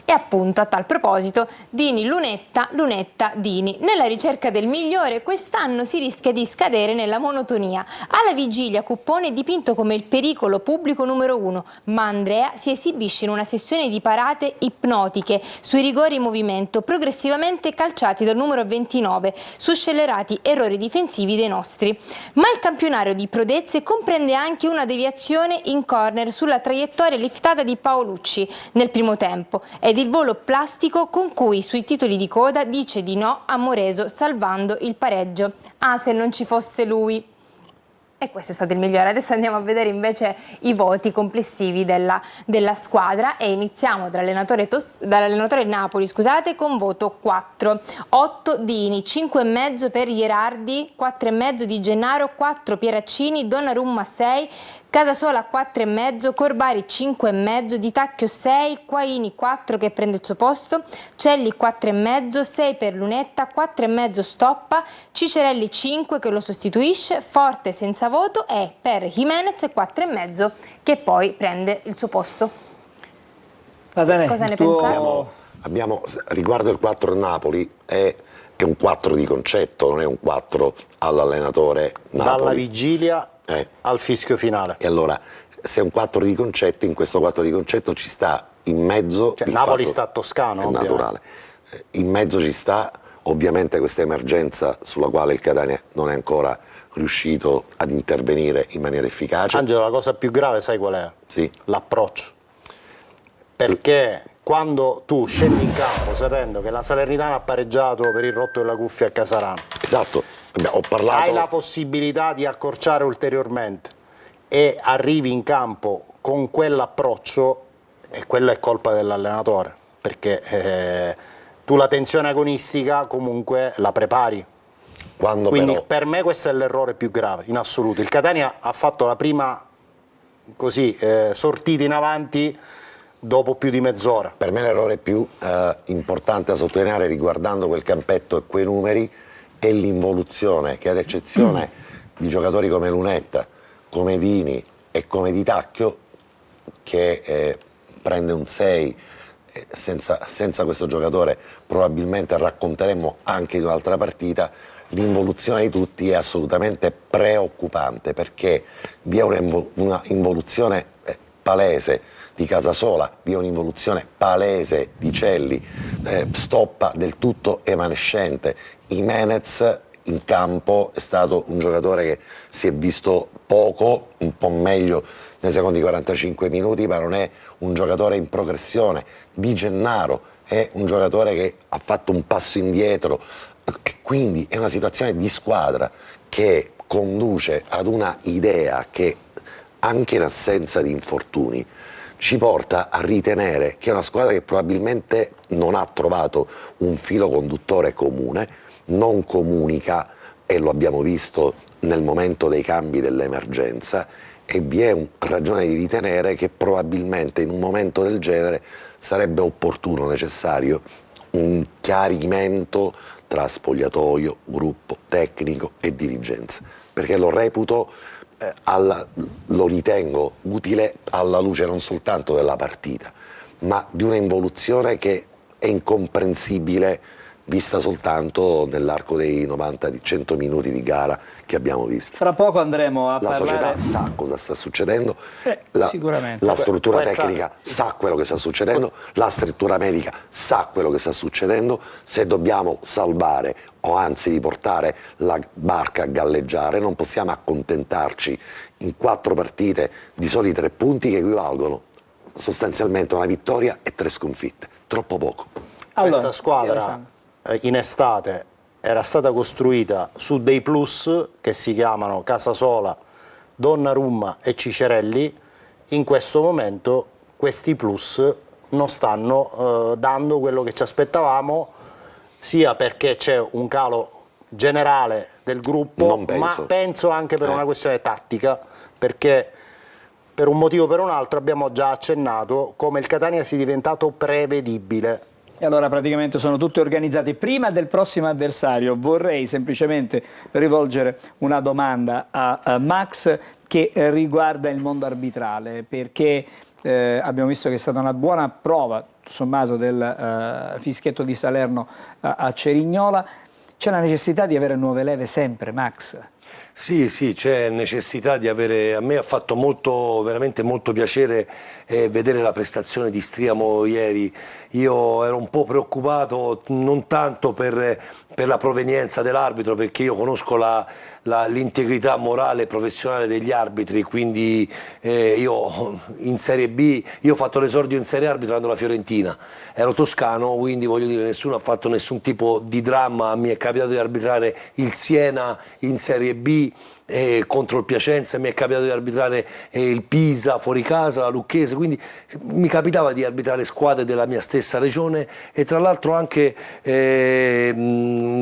E appunto a tal proposito, Dini Lunetta, Lunetta Dini. Nella ricerca del migliore quest'anno si rischia di scadere nella monotonia. Alla vigilia Cuppone è dipinto come il pericolo pubblico numero 1, ma Andrea si esibisce in una sessione di parate ipnotiche sui rigori in movimento, progressivamente calciati dal numero 29, su scellerati errori difensivi dei nostri. Ma il campionario di prodezze comprende anche una deviazione in corner sulla traiettoria liftata di Paolucci nel primo tempo ed il volo plastico con cui sui titoli di coda dice di no a Moreso salvando il pareggio. Ah, se non ci fosse lui. E questo è stato il migliore. Adesso andiamo a vedere invece i voti complessivi della squadra e iniziamo dall'allenatore Napoli, scusate, con voto 4. 8 Dini, 5,5 per Ierardi, 4,5 di Gennaro, 4 Pieraccini, Donnarumma 6, Casasola 4,5, Corbari 5,5, Di Tacchio 6, Quaini 4 che prende il suo posto, Celli 4,5, 6 per Lunetta, 4,5 Stoppa, Cicerelli 5 che lo sostituisce, Forte senza voto e per Jimenez 4,5 che poi prende il suo posto. Patanè, Cosa ne il tuo- pensate? Abbiamo, riguardo il 4 Napoli, è un 4 di concetto, non è un 4 all'allenatore Napoli. Dalla vigilia al fischio finale. E allora, se è un 4 di concetto, in questo 4 di concetto ci sta in mezzo... Cioè, il Napoli fatto- sta a Toscano, è ovviamente. naturale. In mezzo ci sta ovviamente questa emergenza sulla quale il Catania non è ancora riuscito ad intervenire in maniera efficace. Angelo, la cosa più grave sai qual è? Sì. L'approccio. Perché quando tu scendi in campo sapendo che la Salernitana ha pareggiato per il rotto della cuffia a Casarano, Esatto, ho parlato... hai la possibilità di accorciare ulteriormente e arrivi in campo con quell'approccio, e quella è colpa dell'allenatore, perché tu la tensione agonistica comunque la prepari. Quando Quindi però... per me questo è l'errore più grave, in assoluto. Il Catania ha fatto la prima sortita in avanti dopo più di mezz'ora. Per me l'errore più importante da sottolineare riguardando quel campetto e quei numeri è l'involuzione che, ad eccezione di giocatori come Lunetta, come Dini e come Di Tacchio, che prende un 6, senza questo giocatore probabilmente racconteremmo anche di un'altra partita. L'involuzione di tutti è assolutamente preoccupante, perché vi è una involuzione palese di Casasola, vi è un'involuzione palese di Celli, Stoppa del tutto evanescente. Jimenez in campo è stato un giocatore che si è visto poco, un po' meglio nei secondi 45 minuti, ma non è un giocatore in progressione. Di Gennaro è un giocatore che ha fatto un passo indietro, e quindi è una situazione di squadra che conduce ad una idea che, anche in assenza di infortuni, ci porta a ritenere che è una squadra che probabilmente non ha trovato un filo conduttore comune, non comunica, e lo abbiamo visto nel momento dei cambi dell'emergenza, e vi è ragione di ritenere che probabilmente in un momento del genere sarebbe opportuno, necessario, un chiarimento tra spogliatoio, gruppo, tecnico e dirigenza, perché lo reputo, lo ritengo utile alla luce non soltanto della partita, ma di una involuzione che è incomprensibile vista soltanto nell'arco dei 90-100 minuti di gara che abbiamo visto. Fra poco andremo a La parlare... società sa cosa sta succedendo, sicuramente. la struttura tecnica sa quello che sta succedendo, la struttura medica sa quello che sta succedendo. Se dobbiamo salvare o anzi riportare la barca a galleggiare, non possiamo accontentarci in 4 partite di soli 3 punti che equivalgono sostanzialmente a una vittoria e 3 sconfitte. Troppo poco. Allora, questa squadra in estate era stata costruita su dei plus che si chiamano Casasola, Donnarumma e Cicerelli. In questo momento questi plus non stanno dando quello che ci aspettavamo, sia perché c'è un calo generale del gruppo, ma penso anche per una questione tattica, perché per un motivo o per un altro abbiamo già accennato come il Catania sia diventato prevedibile. E allora praticamente sono tutti organizzati. Prima del prossimo avversario vorrei semplicemente rivolgere una domanda a Max che riguarda il mondo arbitrale, perché abbiamo visto che è stata una buona prova, tutto sommato, del fischietto di Salerno a Cerignola. C'è la necessità di avere nuove leve sempre, Max? Sì, c'è necessità di avere. A me ha fatto veramente molto piacere vedere la prestazione di Striamo ieri. Io ero un po' preoccupato, non tanto per la provenienza dell'arbitro, perché io conosco l'integrità morale e professionale degli arbitri, quindi io in Serie B, io ho fatto l'esordio in Serie A arbitrando la Fiorentina, ero toscano, quindi voglio dire, nessuno ha fatto nessun tipo di dramma. Mi è capitato di arbitrare il Siena in Serie B contro il Piacenza, mi è capitato di arbitrare il Pisa fuori casa, la Lucchese, quindi mi capitava di arbitrare squadre della mia stessa regione e tra l'altro anche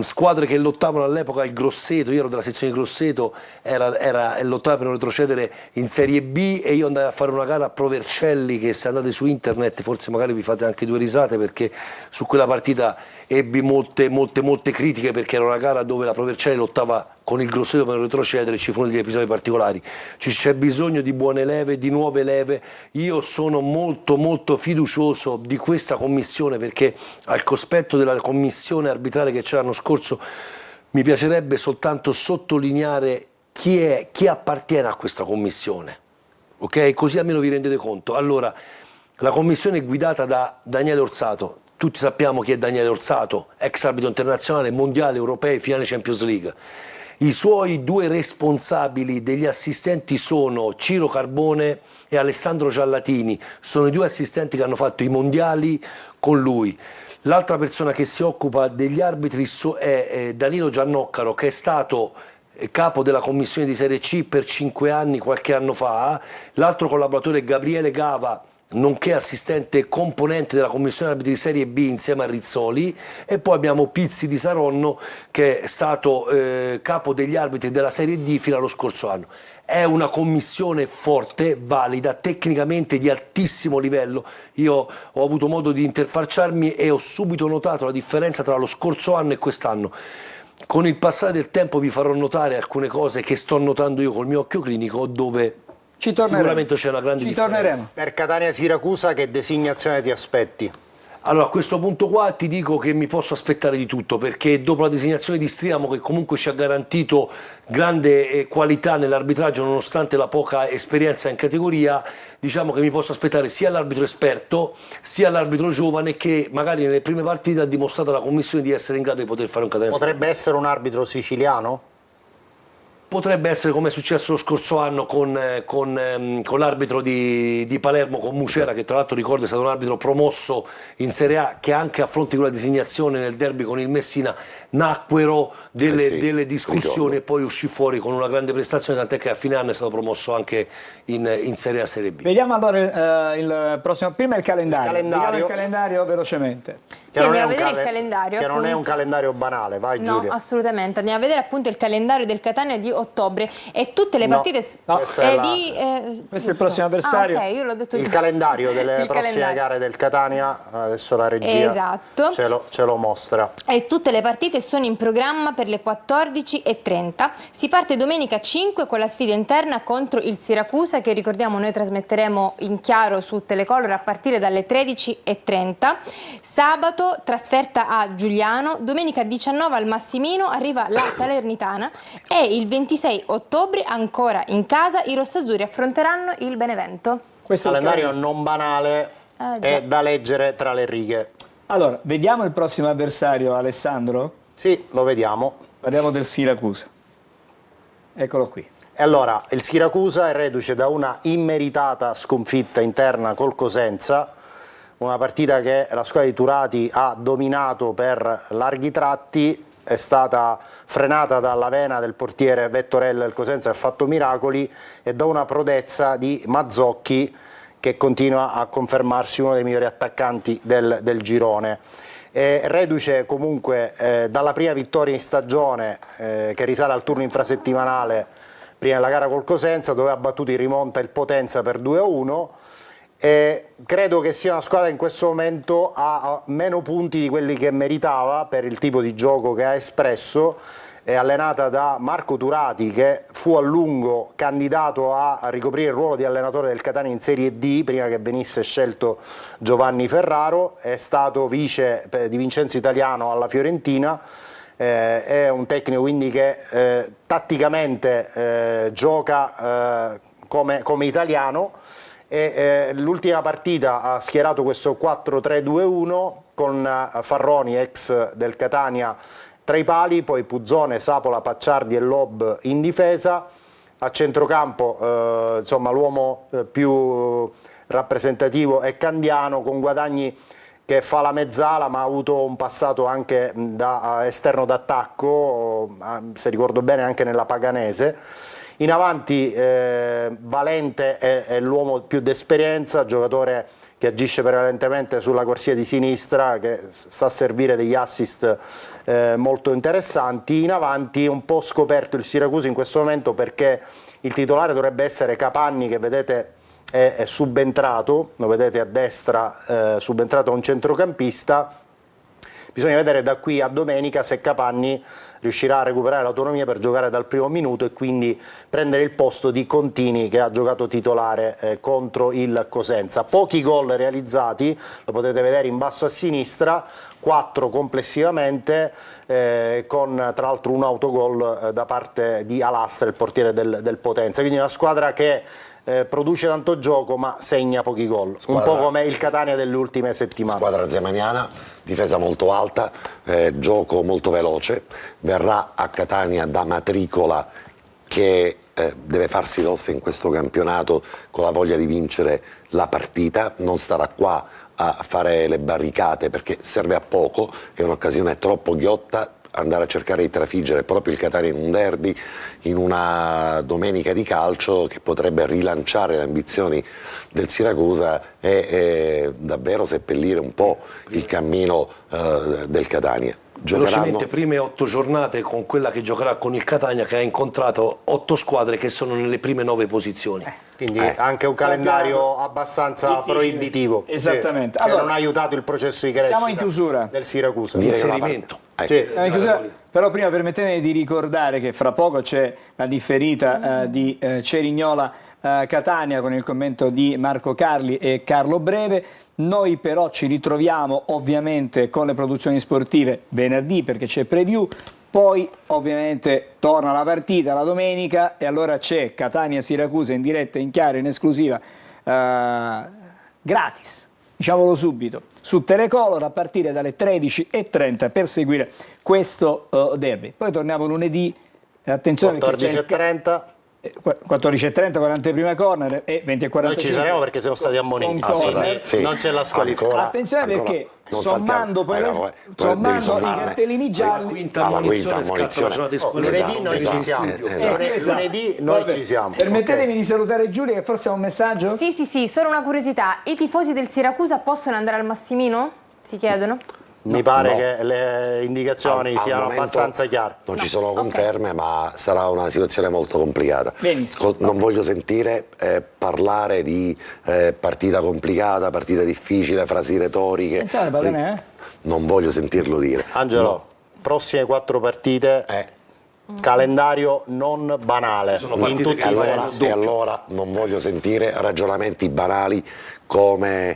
squadre che lottavano all'epoca, il Grosseto, io ero della sezione di Grosseto, lottava per non retrocedere in Serie B e io andai a fare una gara a Provercelli, che se andate su internet forse magari vi fate anche 2 risate, perché su quella partita ebbi molte critiche, perché era una gara dove la Provercelli lottava con il Grosseto per non retrocedere, ci furono degli episodi particolari. C'è bisogno di buone leve, di nuove leve. Io sono molto fiducioso di questa commissione, perché al cospetto della commissione arbitrale che c'era l'anno scorso mi piacerebbe soltanto sottolineare chi appartiene a questa commissione, ok? Così almeno vi rendete conto. Allora, la commissione è guidata da Daniele Orsato. Tutti sappiamo chi è Daniele Orsato, ex arbitro internazionale, mondiale, europei, finale Champions League. I suoi 2 responsabili degli assistenti sono Ciro Carbone e Alessandro Ciallatini, sono i 2 assistenti che hanno fatto i mondiali con lui. L'altra persona che si occupa degli arbitri è Danilo Giannoccaro, che è stato capo della commissione di Serie C per 5 anni qualche anno fa. L'altro collaboratore è Gabriele Gava, nonché assistente componente della commissione arbitri di Serie B insieme a Rizzoli, e poi abbiamo Pizzi di Saronno, che è stato capo degli arbitri della Serie D fino allo scorso anno. È una commissione forte, valida, tecnicamente di altissimo livello. Io ho avuto modo di interfacciarmi e ho subito notato la differenza tra lo scorso anno e quest'anno. Con il passare del tempo vi farò notare alcune cose che sto notando io col mio occhio clinico, dove sicuramente c'è una grande differenza. Per Catania Siracusa che designazione ti aspetti? Allora, a questo punto qua ti dico che mi posso aspettare di tutto, perché dopo la designazione di Striamo, che comunque ci ha garantito grande qualità nell'arbitraggio nonostante la poca esperienza in categoria, diciamo che mi posso aspettare sia l'arbitro esperto sia l'arbitro giovane, che magari nelle prime partite ha dimostrato alla commissione di essere in grado di poter fare un Catania. Potrebbe essere un arbitro siciliano? Potrebbe essere, come è successo lo scorso anno con l'arbitro di Palermo, con Mucera, che tra l'altro ricordo è stato un arbitro promosso in Serie A, che anche a fronte di quella designazione nel derby con il Messina nacquero delle discussioni e poi uscì fuori con una grande prestazione, tant'è che a fine anno è stato promosso anche in Serie A Serie B. Vediamo allora il prossimo, prima il calendario. Vediamo il calendario velocemente. Sì, andiamo a vedere il calendario. Che non è un calendario banale, vai Giulia. No, assolutamente. Andiamo a vedere appunto il calendario del Catania di ottobre e tutte le No, partite questa è la- Questo è il prossimo avversario. Ah, ok, io l'ho detto Il giusto. calendario delle Il prossime calendario. gare del Catania, adesso la regia Esatto. ce lo mostra. E tutte le partite sono in programma per le 14:30. Si parte domenica 5 con la sfida interna contro il Siracusa, che ricordiamo noi trasmetteremo in chiaro su Telecolor a partire dalle 13:30. Sabato trasferta a Giuliano, domenica 19 al Massimino arriva la Salernitana e il 26 ottobre ancora in casa i rossazzurri affronteranno il Benevento. Questo è il Calendario calendario. non banale già. e da leggere tra le righe. Allora, vediamo il prossimo avversario, Alessandro? Sì, lo vediamo. Parliamo del Siracusa. Eccolo qui. E allora, il Siracusa è reduce da una immeritata sconfitta interna col Cosenza, una partita che la squadra di Turati ha dominato per larghi tratti, è stata frenata dalla vena del portiere Vettorella, il Cosenza ha fatto miracoli, e da una prodezza di Mazzocchi che continua a confermarsi uno dei migliori attaccanti del girone. Reduce comunque dalla prima vittoria in stagione che risale al turno infrasettimanale prima della gara col Cosenza, dove ha battuto in rimonta il Potenza per 2-1. Credo che sia una squadra che in questo momento ha meno punti di quelli che meritava per il tipo di gioco che ha espresso. È allenata da Marco Turati, che fu a lungo candidato a ricoprire il ruolo di allenatore del Catania in Serie D prima che venisse scelto Giovanni Ferraro, è stato vice di Vincenzo Italiano alla Fiorentina, è un tecnico quindi che tatticamente gioca come italiano, e l'ultima partita ha schierato questo 4-3-2-1 con Farroni, ex del Catania, tra i pali, poi Puzzone, Sapola, Pacciardi e Lob in difesa. A centrocampo insomma, l'uomo più rappresentativo è Candiano, con Guadagni che fa la mezzala ma ha avuto un passato anche da esterno d'attacco, se ricordo bene anche nella Paganese. In avanti Valente è l'uomo più d'esperienza, giocatore che agisce prevalentemente sulla corsia di sinistra, che sta a servire degli assist molto interessanti. In avanti un po' scoperto il Siracusa in questo momento, perché il titolare dovrebbe essere Capanni, che vedete è subentrato, lo vedete a destra, subentrato a un centrocampista. Bisogna vedere da qui a domenica se Capanni riuscirà a recuperare l'autonomia per giocare dal primo minuto e quindi prendere il posto di Contini, che ha giocato titolare contro il Cosenza. Pochi gol realizzati, lo potete vedere in basso a sinistra, 4 complessivamente, con tra l'altro un autogol da parte di Alastra, il portiere del Potenza. Quindi una squadra che produce tanto gioco ma segna pochi gol, un po' come il Catania delle ultime settimane. Squadra zemaniana, difesa molto alta, gioco molto veloce, verrà a Catania da Matricola, che deve farsi l'ossa in questo campionato con la voglia di vincere la partita, non starà qua a fare le barricate perché serve a poco, è un'occasione troppo ghiotta andare a cercare di trafiggere proprio il Catania in un derby, in una domenica di calcio che potrebbe rilanciare le ambizioni del Siracusa e davvero seppellire un po' il cammino del Catania. Velocemente, prime 8 giornate con quella che giocherà con il Catania, che ha incontrato 8 squadre che sono nelle prime 9 posizioni. Quindi anche un calendario abbastanza difficile. Proibitivo. Esattamente. Sì, Allora, che non ha aiutato il processo di crescita siamo in chiusura. del Siracusa. Direi che la Inserimento. Sì. Siamo in chiusura, però prima permettetemi di ricordare che fra poco c'è la differita di Cerignola Catania con il commento di Marco Carli e Carlo Breve. Noi però ci ritroviamo ovviamente con le produzioni sportive venerdì, perché c'è preview, poi ovviamente torna la partita la domenica e allora c'è Catania-Siracusa in diretta, in chiaro, in esclusiva, gratis, diciamolo subito, su Telecolor a partire dalle 13:30 per seguire questo derby. Poi torniamo lunedì, attenzione, 14:30. 14:30 con l'anteprima corner e 20:45. Noi ci saremo perché siamo stati ammoniti, con corner. Sì. non c'è la squalifica. Attenzione perché non sommando poi saltiamo. sommando devi i sommare. cartellini La gialli, quinta Alla ammonizione quinta scatta la ammonizione. giornata di scuola. Lunedì noi ci siamo. Lunedì noi Vabbè, ci siamo. permettetemi Ok. di salutare Giulia, che forse ha un messaggio. Sì, solo una curiosità. I tifosi del Siracusa possono andare al Massimino? Si chiedono? Mi pare che le indicazioni Al siano momento abbastanza chiare. Non ci sono conferme, ma sarà una situazione molto complicata. Benissimo. Non voglio sentire parlare di partita complicata, partita difficile, frasi retoriche. Attenzione, Padane, Non voglio sentirlo dire. Angelo, prossime 4 partite, calendario non banale Sono in partite tutti che i allora- sensi. E allora non voglio sentire ragionamenti banali come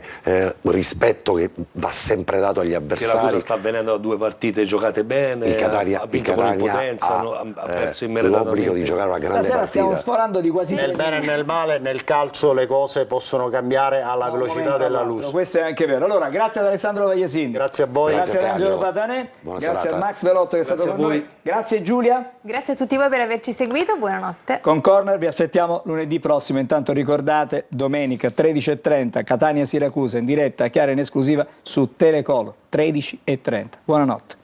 rispetto che va sempre dato agli Siracusa avversari. sta avvenendo da 2 partite giocate bene, Il Catania, ha vinto con impotenza, ha perso immeretatamente. l'obbligo di giocare una grande Stasera stiamo partita. sforando di quasi Nel bene e nel male, nel calcio le cose possono cambiare alla da un velocità momento della all'altro. luce. Questo è anche vero. Allora, grazie ad Alessandro Vagliesin. Grazie a voi. Grazie ad Grazie a te, Angelo Angelo. Patanè. Buona Grazie serata. a Max Velotto che è stato Grazie a con voi. noi. Grazie Giulia. Grazie a tutti voi per averci seguito, buonanotte. Con Corner vi aspettiamo lunedì prossimo. Intanto ricordate, domenica 13:30 Catania-Siracusa in diretta chiara in esclusiva su Telecolor 13:30. Buonanotte.